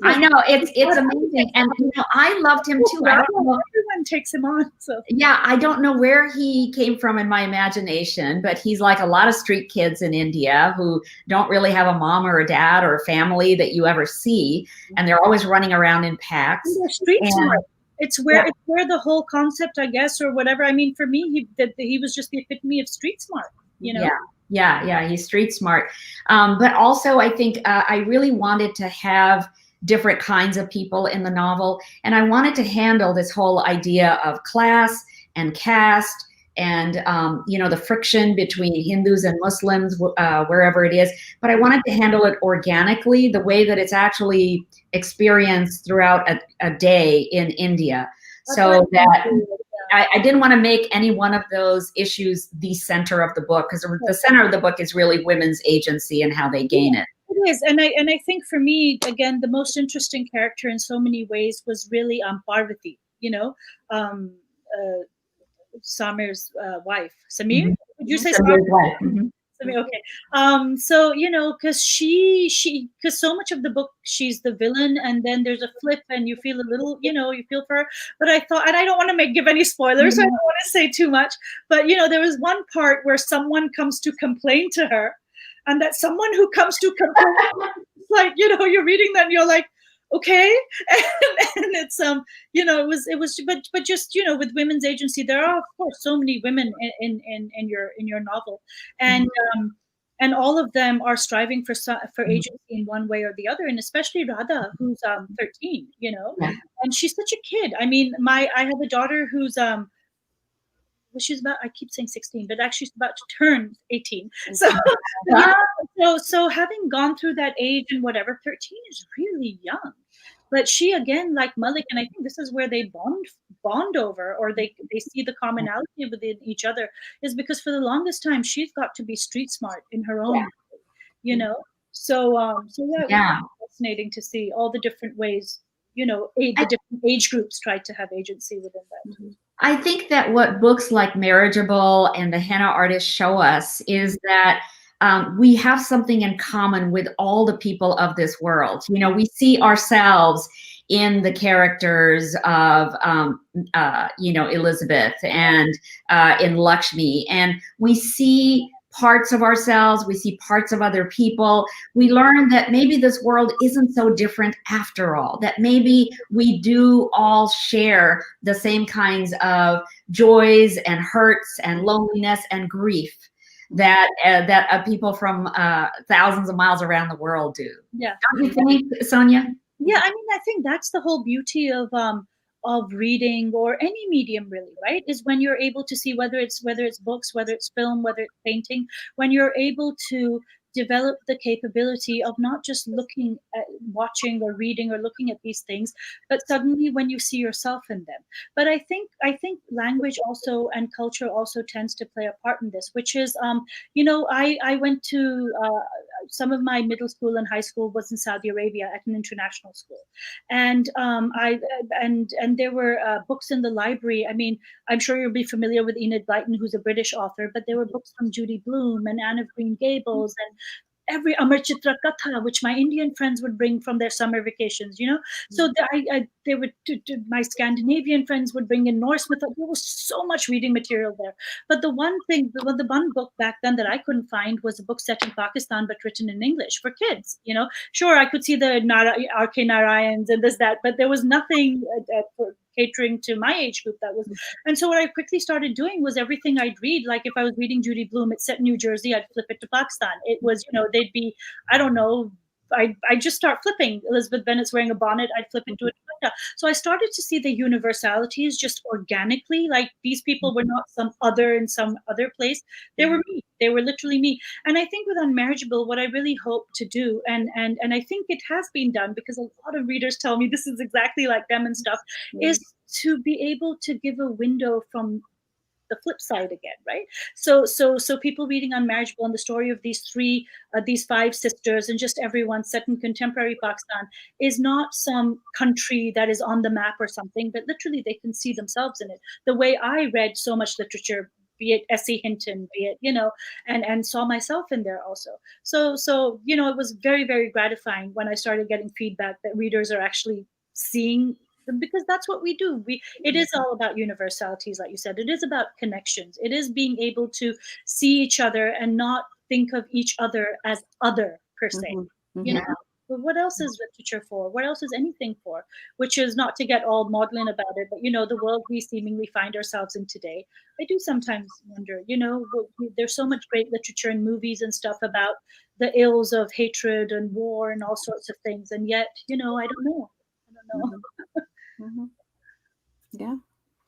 I know, it's amazing, and I loved him too. I don't know. Everyone takes him on. So I don't know where he came from in my imagination, but he's like a lot of street kids in India who don't really have a mom or a dad or a family that you ever see, and they're always running around in packs. Street smart. It's where the whole concept, I guess, or whatever. I mean, for me, he was just the epitome of street smart. Yeah, he's street smart. But also, I think I really wanted to have different kinds of people in the novel, and I wanted to handle this whole idea of class and caste and the friction between Hindus and Muslims wherever it is. But I wanted to handle it organically, the way that it's actually experienced throughout a day in India. So that I didn't want to make any one of those issues the center of the book, because the center of the book is really women's agency and how they gain it. It It is, and I think for me, again, the most interesting character in so many ways was really Parvati. Um, uh, Samir's wife. Samir? Mhm. Would you say Samir's wife. Mhm. Samir? Okay. So because because so much of the book she's the villain, and then there's a flip, and you feel a little, you feel for her. But I thought, and I don't want to give any spoilers, so I don't want to say too much. But there was one part where someone comes to complain to her, and that someone who comes to complain, like you're reading that, and you're like, okay. And it's it was but just with women's agency, there are of course so many women in your novel, and and all of them are striving for agency in one way or the other, and especially Radha, who's 13, and she's such a kid. I mean, I have a daughter who's well, she's about, I keep saying 16, but actually she's about to turn 18. So, so having gone through that age and whatever, 13 is really young. But she, again, like Malik, and I think this is where they bond over, or they see the commonality within each other, is because for the longest time she's got to be street smart in her own way, So yeah, it was fascinating to see all the different ways, the different age groups tried to have agency within that. I think that what books like Marriageable and the Henna Artist show us is that we have something in common with all the people of this world. We see ourselves in the characters of, Elizabeth and in Lakshmi, and we see parts of ourselves, we see parts of other people. We learn that maybe this world isn't so different after all, that maybe we do all share the same kinds of joys and hurts and loneliness and grief that people from thousands of miles around the world do. Yeah. Don't you think, Sonia? Yeah, I mean, I think that's the whole beauty of reading, or any medium really, right? Is when you're able to see, whether it's books, whether it's film, whether it's painting, when you're able to develop the capability of not just looking at watching or reading or looking at these things, but suddenly when you see yourself in them. But I think language also and culture also tends to play a part in this, which is I went to some of my middle school and high school was in Saudi Arabia at an international school, and there were books in the library. I mean, I'm sure you'll be familiar with Enid Blyton, who's a British author, but there were books from Judy Blume and Anne of Green Gables and every Amar Chitra Katha, which my Indian friends would bring from their summer vacations, So they would, my Scandinavian friends would bring in Norse mythology. There was so much reading material there. But the one book back then that I couldn't find was a book set in Pakistan, but written in English for kids, Sure, I could see the R.K. Narayans and this, that, but there was nothing for catering to my age group that was. And so what I quickly started doing was everything I'd read, like if I was reading Judy Blume, it's set in New Jersey, I'd flip it to Pakistan. It was, they'd be, I don't know, I just start flipping. Elizabeth Bennet's wearing a bonnet, I'd flip it to a dupatta. So I started to see the universalities just organically. Like these people were not some other in some other place. They were me. They were literally me. And I think with Unmarriageable, what I really hope to do, and I think it has been done because a lot of readers tell me this is exactly like them and stuff, is to be able to give a window from the flip side again, right? So people reading Unmarriageable and the story of these 5 sisters and just everyone set in contemporary Pakistan is not some country that is on the map or something, but literally they can see themselves in it. The way I read so much literature, be it S.E. Hinton, be it, and saw myself in there also. So it was very, very gratifying when I started getting feedback that readers are actually seeing, because that's what we do. It is all about universalities, like you said. It is about connections. It is being able to see each other and not think of each other as other per se. But what else is literature for? What else is anything for? Which is not to get all maudlin about it, but the world we seemingly find ourselves in today. I do sometimes wonder, there's so much great literature and movies and stuff about the ills of hatred and war and all sorts of things, and yet, I don't know. Yeah,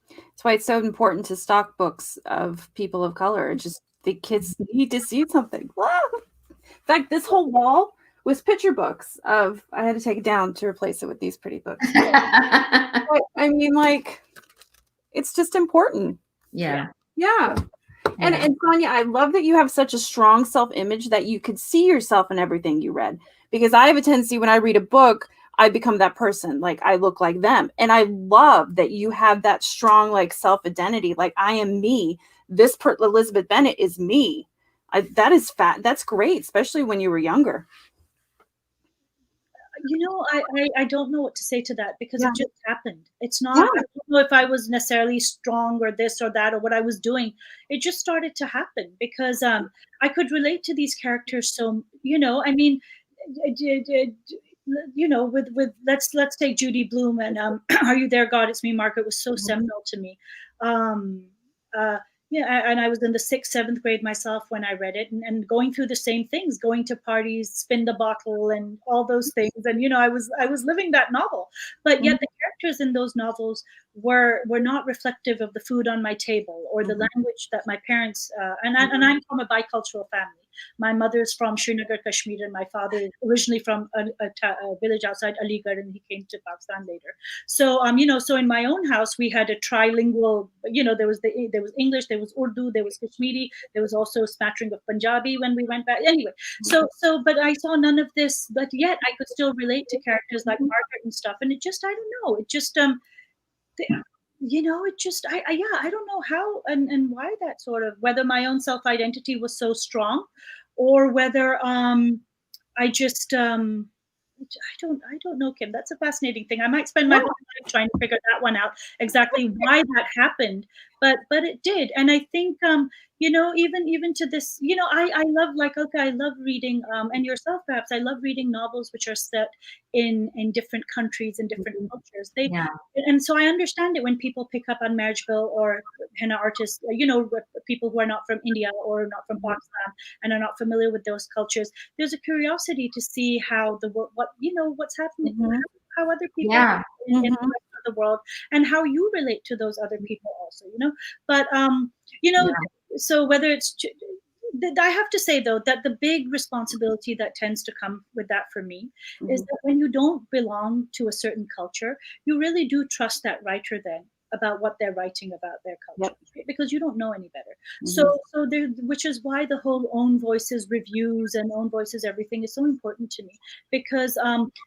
that's why it's so important to stock books of people of color. Just the kids need to see something. In fact, this whole wall was picture books of. I had to take it down to replace it with these pretty books. But, I mean, like, it's just important. Yeah. And Soniah, I love that you have such a strong self-image that you could see yourself in everything you read. Because I have a tendency when I read a book, I become that person. Like I look like them. And I love that you have that strong like self-identity. Like I am me. Elizabeth Bennet is me. That is that's great, especially when you were younger. You know, I don't know what to say to that, because it just happened. It's not, Yeah. I don't know if I was necessarily strong or this or that or what I was doing. It just started to happen because I could relate to these characters. So, you know, I mean, you know, with let's take Judy Blume and Are You There, God? It's Me, Margaret was so seminal to me. Yeah, and I was in the 6th, 7th grade myself when I read it, and going through the same things, going to parties, spin the bottle, and all those things. And you know, I was living that novel, but yet the characters in those novels were not reflective of the food on my table or the language that my parents. And I'm from a bicultural family. My mother's from Srinagar, Kashmir, and my father is originally from a village outside Aligarh, and he came to Pakistan later. So, you know, so in my own house, we had a trilingual, you know, there was English, there was Urdu, there was Kashmiri, there was also a smattering of Punjabi when we went back. Anyway, but I saw none of this, but yet I could still relate to characters like Margaret and stuff. And it just, I don't know, it just, you know, it just, I don't know how and why that sort of, whether my own self-identity was so strong or whether I just, I don't know, Kim. That's a fascinating thing. I might spend my whole life trying to figure that one out, exactly why that happened, but it did. And I think, you know, even to this, you know, I love, like, okay, I love reading, and yourself perhaps, I love reading novels which are set in different countries and different cultures. And so I understand it when people pick up Unmarriageable or Henna Artist, you know, people who are not from India or not from Pakistan and are not familiar with those cultures. There's a curiosity to see how what's happening, how other people in the rest of the world, and how you relate to those other people also, you know. But you know, so whether it's, I have to say though that the big responsibility that tends to come with that for me is that when you don't belong to a certain culture, you really do trust that writer then about what they're writing about their culture, because you don't know any better. So there, which is why the whole own voices reviews and own voices everything is so important to me, because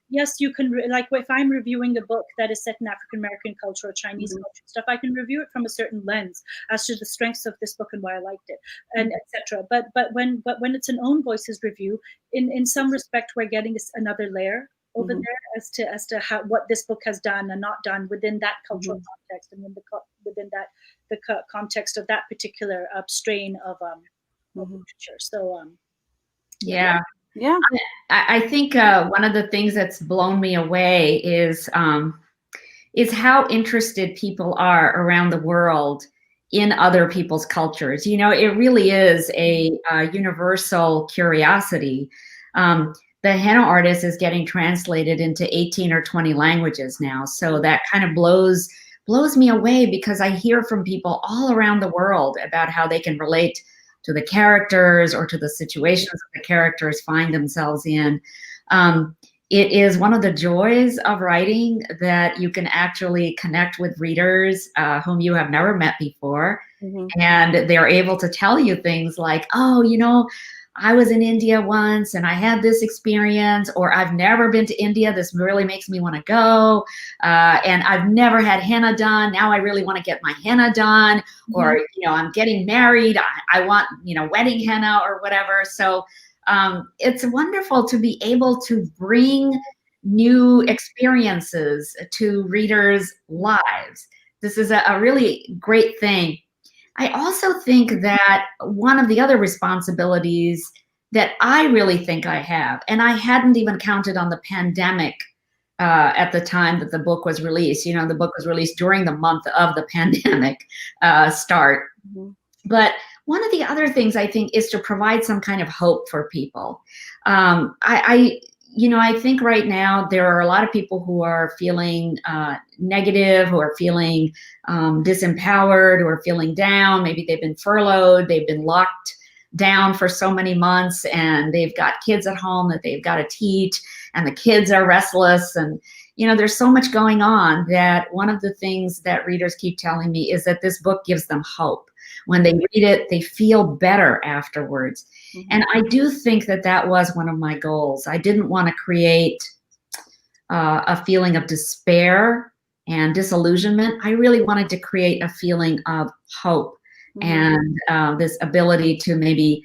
yes, you can like if I'm reviewing a book that is set in African American culture or Chinese culture stuff, I can review it from a certain lens as to the strengths of this book and why I liked it, and etc. But when it's an own voices review, in some respect we're getting another layer over there as to how, what this book has done and not done within that cultural context, and within that the context of that particular strain of literature. So yeah. I think one of the things that's blown me away is how interested people are around the world in other people's cultures. You know, it really is a universal curiosity. The Henna Artist is getting translated into 18 or 20 languages now. So that kind of blows me away, because I hear from people all around the world about how they can relate to the characters or to the situations that the characters find themselves in. It is one of the joys of writing that you can actually connect with readers whom you have never met before. And they're able to tell you things like, oh, you know, I was in India once and I had this experience, or I've never been to India. This really makes me want to go. And I've never had henna done. Now I really want to get my henna done. Or, you know, I'm getting married. I want, you know, wedding henna or whatever. So it's wonderful to be able to bring new experiences to readers' lives. This is a really great thing. I also think that one of the other responsibilities that I really think I have, and I hadn't even counted on the pandemic at the time that the book was released. You know, the book was released during the month of the pandemic start. But one of the other things I think is to provide some kind of hope for people. I think right now there are a lot of people who are feeling negative, who are feeling disempowered, who are feeling down. Maybe they've been furloughed, they've been locked down for so many months, and they've got kids at home that they've got to teach, and the kids are restless. And, you know, there's so much going on that one of the things that readers keep telling me is that this book gives them hope. When they read it, they feel better afterwards. And I do think that that was one of my goals. I didn't want to create a feeling of despair and disillusionment. I really wanted to create a feeling of hope and this ability to maybe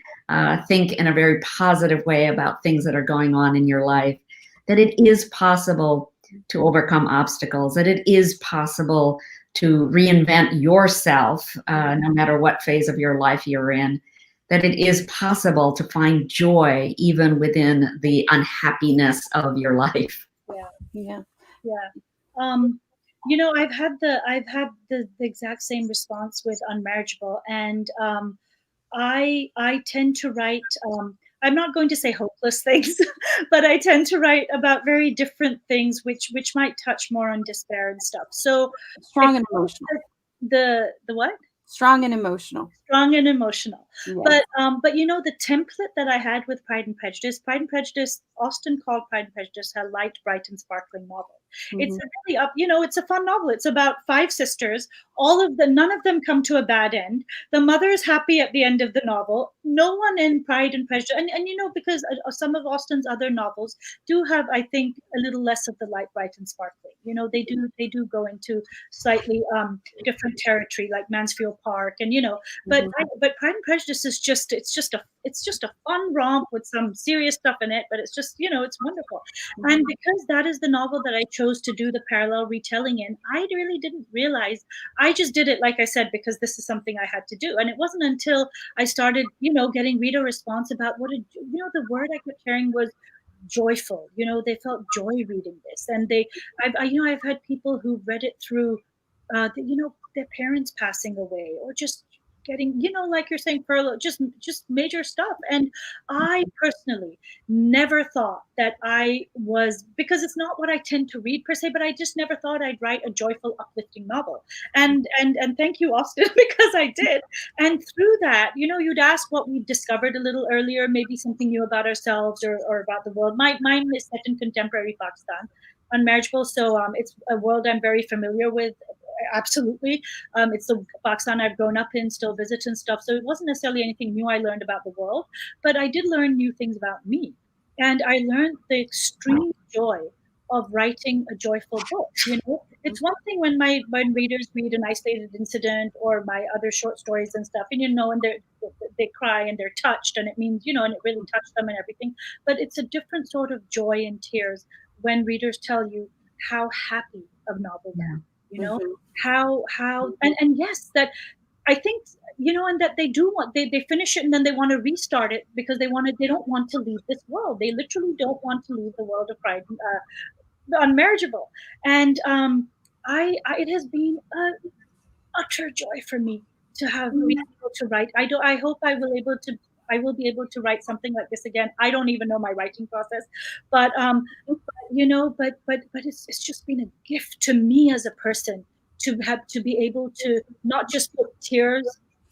think in a very positive way about things that are going on in your life, that it is possible to overcome obstacles, that it is possible to reinvent yourself, no matter what phase of your life you're in, that it is possible to find joy even within the unhappiness of your life. Yeah. You know, I've had the exact same response with Unmarriageable, and I tend to write. I'm not going to say hopeless things, but I tend to write about very different things, which might touch more on despair and stuff. So strong and emotional. The what? Strong and emotional. Strong and emotional. Yes. But you know, the template that I had with Pride and Prejudice, Austen called Pride and Prejudice a light, bright, and sparkling novel. It's a really it's a fun novel. It's about 5 sisters. None of them come to a bad end. The mother is happy at the end of the novel. No one in Pride and Prejudice, and you know, because some of Austen's other novels do have, I think, a little less of the light, bright, and sparkling. You know, they do go into slightly different territory, like Mansfield Park, and you know, but Pride and Prejudice is just a fun romp with some serious stuff in it, but it's just, you know, it's wonderful. And because that is the novel that I chose to do the parallel retelling in, I really didn't realize. I just did it, like I said, because this is something I had to do. And it wasn't until I started, you know, getting reader response about the word I kept hearing was joyful. You know, they felt joy reading this, and I've had people who read it through, their parents passing away, or just getting, you know, like you're saying, furlough, just major stuff. And I personally never thought that I was, because it's not what I tend to read per se, but I just never thought I'd write a joyful, uplifting novel. And thank you, Austen, because I did. And through that, you know, you'd ask what we discovered a little earlier, maybe something new about ourselves or about the world. Mine is set in contemporary Pakistan, Unmarriageable. So it's a world I'm very familiar with. Absolutely. It's the Pakistan I've grown up in, still visit and stuff. So it wasn't necessarily anything new I learned about the world, but I did learn new things about me. And I learned the extreme joy of writing a joyful book. You know, it's one thing when readers read an isolated incident or my other short stories and stuff, and you know, and they cry and they're touched, and it means, you know, and it really touched them and everything. But it's a different sort of joy and tears when readers tell you how happy a novel is. You know, how and yes, that I think, you know, and that they do want, they finish it and then they want to restart it because they don't want to leave this world. They literally don't want to leave the world of Pride, Unmarriageable. And it has been an utter joy for me to have been able to write. I hope I will be able to write something like this again. I don't even know my writing process, but you know, but it's just been a gift to me as a person to be able to not just put tears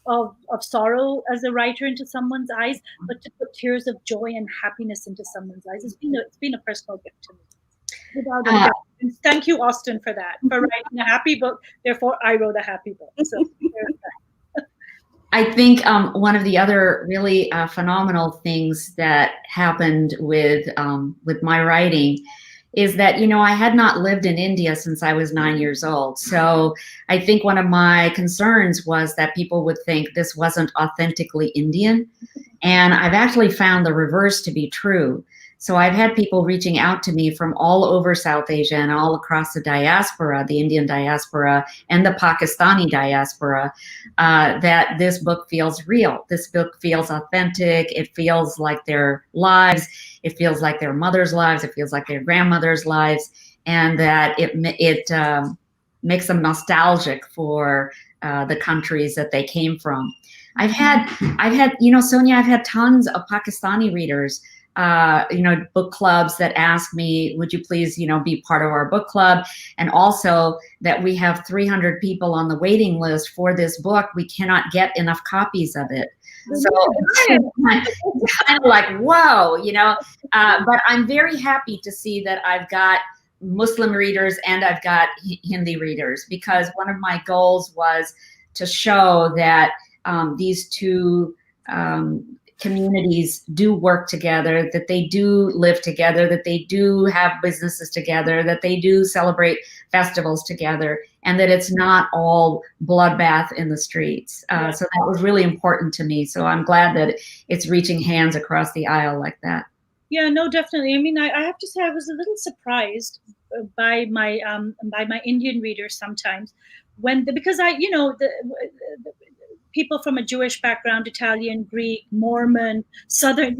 of sorrow as a writer into someone's eyes, but to put tears of joy and happiness into someone's eyes. It's been a personal gift to me. Without a doubt. And thank you, Austen, for that, for writing a happy book. Therefore, I wrote a happy book. So there's that. I think one of the other really phenomenal things that happened with my writing is that, you know, I had not lived in India since I was 9 years old. So I think one of my concerns was that people would think this wasn't authentically Indian. And I've actually found the reverse to be true. So I've had people reaching out to me from all over South Asia and all across the diaspora, the Indian diaspora and the Pakistani diaspora, that this book feels real. This book feels authentic. It feels like their lives. It feels like their mother's lives. It feels like their grandmother's lives, and that it makes them nostalgic for the countries that they came from. I've had, you know, Sonia, I've had tons of Pakistani readers, you know, book clubs that ask me, would you please, you know, be part of our book club? And also that we have 300 people on the waiting list for this book. We cannot get enough copies of it. So it's kind of like, whoa, you know, but I'm very happy to see that I've got Muslim readers and I've got Hindi readers, because one of my goals was to show that these two communities do work together, that they do live together, that they do have businesses together, that they do celebrate festivals together, and that it's not all bloodbath in the streets. So that was really important to me. So I'm glad that it's reaching hands across the aisle like that. Yeah, no, definitely. I mean, I have to say I was a little surprised by my Indian readers sometimes because the people from a Jewish background, Italian, Greek, Mormon, Southern,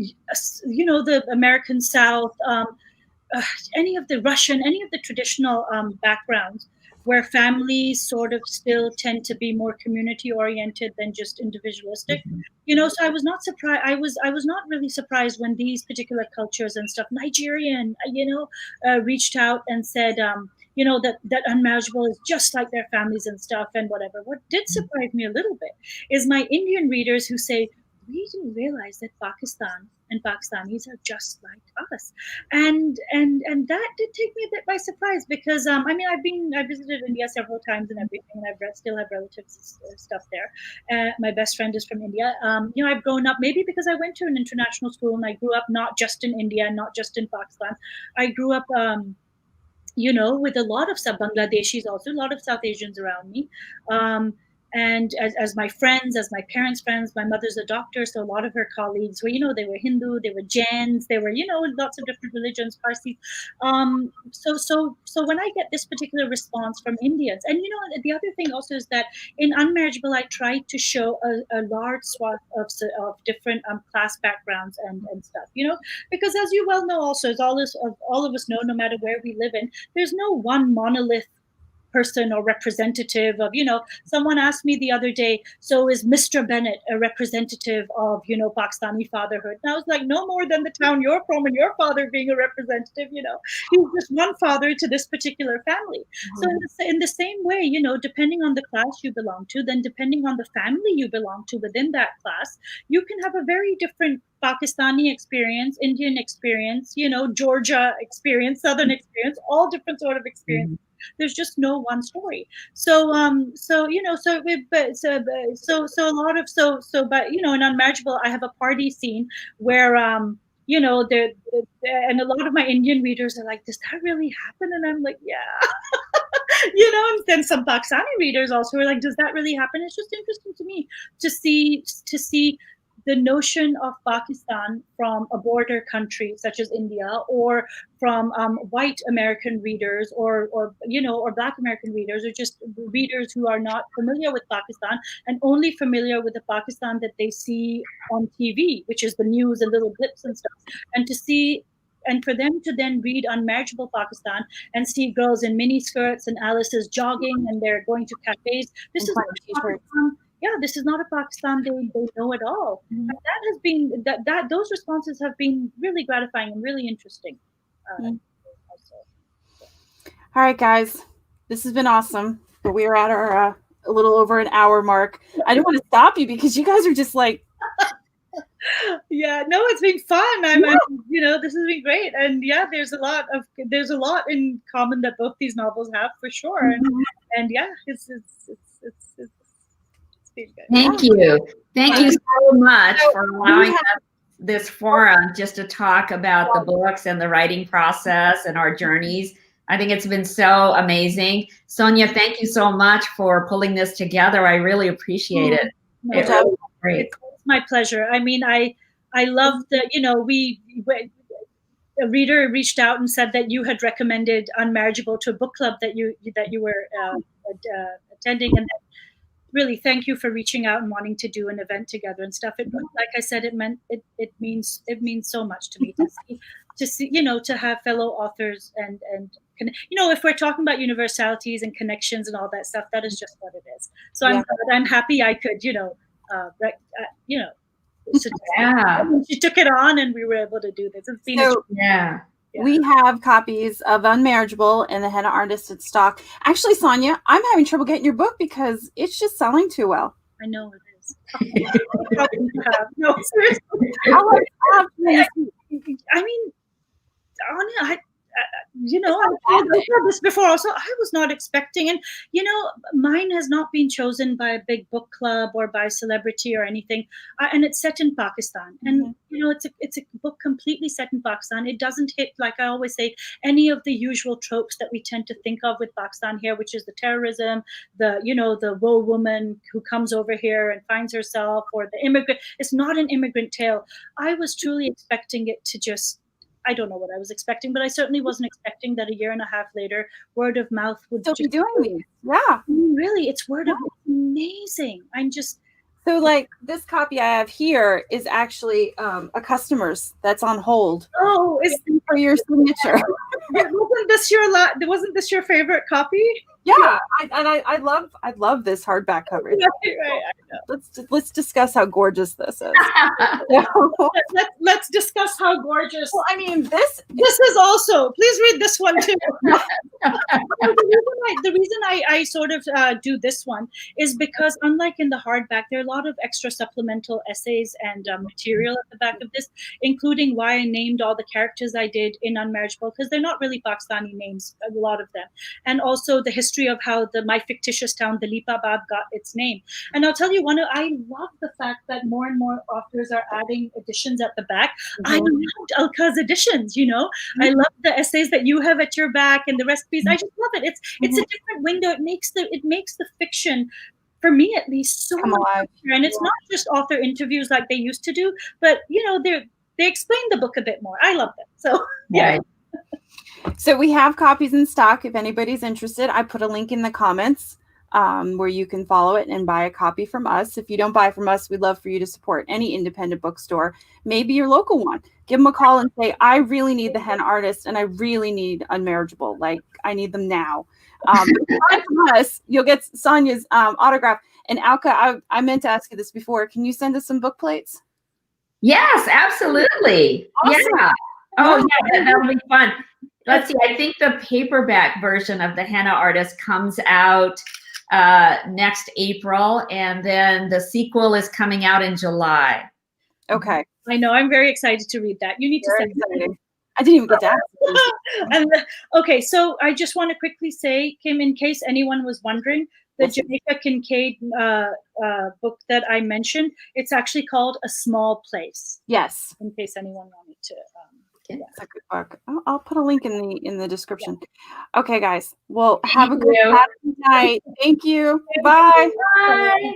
the American South, any of the Russian, any of the traditional backgrounds where families sort of still tend to be more community oriented than just individualistic. So I was not surprised. I was not really surprised when these particular cultures and stuff, Nigerian, reached out and said, that Unmarriageable is just like their families and stuff and whatever. What did surprise me a little bit is my Indian readers who say, we didn't realize that Pakistan and Pakistanis are just like us, and that did take me a bit by surprise because I visited India several times and everything, and I still have relatives stuff there. My best friend is from India. I've grown up maybe because I went to an international school and I grew up not just in India, not just in Pakistan. I grew up with a lot of Bangladeshis, also a lot of South Asians around me. And as my friends, as my parents' friends, my mother's a doctor, so a lot of her colleagues were, they were Hindu, they were Jains, they were, lots of different religions, Parsi. So when I get this particular response from Indians, and the other thing also is that in Unmarriageable, I tried to show a large swath of different class backgrounds and stuff, because as you well know, also as all of us know, no matter where we live in, there's no one monolith person or representative of, someone asked me the other day, so is Mr. Bennett a representative of, Pakistani fatherhood? And I was like, no more than the town you're from and your father being a representative, he's just one father to this particular family. Mm-hmm. So in the same way, depending on the class you belong to, then depending on the family you belong to within that class, you can have a very different Pakistani experience, Indian experience, Georgia experience, Southern experience, all different sort of experience. Mm-hmm. There's just no one story. So in Unmarriageable, I have a party scene where and a lot of my Indian readers are like, does that really happen? And I'm like, yeah. And then some Pakistani readers also are like, does that really happen? It's just interesting to me to see the notion of Pakistan from a border country such as India, or from white American readers, or Black American readers, or just readers who are not familiar with Pakistan and only familiar with the Pakistan that they see on TV, which is the news and little blips and stuff, and for them to then read Unmarriageable Pakistan and see girls in mini skirts and Alys is jogging and they're going to cafes. This is Pakistan. Yeah, this is not a Pakistan they know at all. Mm-hmm. And that has been that those responses have been really gratifying and really interesting. Mm-hmm. All right, guys, this has been awesome. But we are at our a little over an hour mark. I didn't want to stop you because you guys are just like. Yeah, no, it's been fun. This has been great, and yeah, there's a lot in common that both these novels have for sure. Mm-hmm. And yeah, it's Thank you. Thank you so much for allowing us this forum just to talk about the books and the writing process and our journeys. I think it's been so amazing. Sonia, thank you so much for pulling this together. I really appreciate it. No, it was great. It's my pleasure. I mean, I love that, a reader reached out and said that you had recommended Unmarriageable to a book club that you were attending, and really thank you for reaching out and wanting to do an event together and stuff. Like I said, it means so much to me to see to have fellow authors and if we're talking about universalities and connections and all that stuff, that is just what it is. So I'm happy I could she took it on and we were able to do this. It's been We have copies of Unmarriageable and the Henna Artist in stock. Actually, Sonia, I'm having trouble getting your book because it's just selling too well. I know it is. No, seriously. I've said this before also, I was not expecting, and mine has not been chosen by a big book club or by celebrity or anything, and it's set in Pakistan, and it's a book completely set in Pakistan. It doesn't hit, like I always say, any of the usual tropes that we tend to think of with Pakistan here, which is the terrorism, the woe woman who comes over here and finds herself, or the immigrant. It's not an immigrant tale. I was truly expecting it to just, I don't know what I was expecting, but I certainly wasn't expecting that a year and a half later, word of mouth would still just be doing these. Yeah. Really, it's word of mouth. Amazing. I'm just. So like this copy I have here is actually a customer's that's on hold. Oh, is for your signature. Wasn't this your favorite copy? Yeah, I love this hardback cover. Right. Let's discuss how gorgeous this is. Let's discuss how gorgeous. Well, I mean, this is also. Please read this one too. The reason I sort of do this one is because, unlike in the hardback, there are a lot of extra supplemental essays and material at the back of this, including why I named all the characters I did in Unmarriageable, because they're not really Pakistani names, a lot of them, and also the history of how my fictitious town, Dalipabad, got its name. And I'll tell you, I love the fact that more and more authors are adding editions at the back. Mm-hmm. I loved Alka's editions, Mm-hmm. I love the essays that you have at your back and the recipes. Mm-hmm. I just love it. It's a different window. It makes the fiction, for me at least, so much richer. And it's not just author interviews like they used to do, but they explain the book a bit more. I love it. So yeah. Right. So we have copies in stock if anybody's interested. I put a link in the comments where you can follow it and buy a copy from us. If you don't buy from us, we'd love for you to support any independent bookstore, maybe your local one. Give them a call and say, I really need the Henna Artist and I really need Unmarriageable. Like, I need them now. If you buy from us, you'll get Sonia's autograph. And Alka, I meant to ask you this before. Can you send us some book plates? Yes, absolutely. Awesome. Yeah. Oh, yeah, that'll be fun. Let's see. I think the paperback version of the Henna Artist comes out next April, and then the sequel is coming out in July. Okay. I know. I'm very excited to read that. You need to send it. I didn't even get to ask. Okay, so I just want to quickly say, Kim, in case anyone was wondering, the Jamaica Kincaid book that I mentioned, it's actually called A Small Place. Yes. In case anyone wanted to. It's a good book. I'll put a link in the description. Yeah. Okay, guys. Well, have a good night. Thank you. Bye. Bye.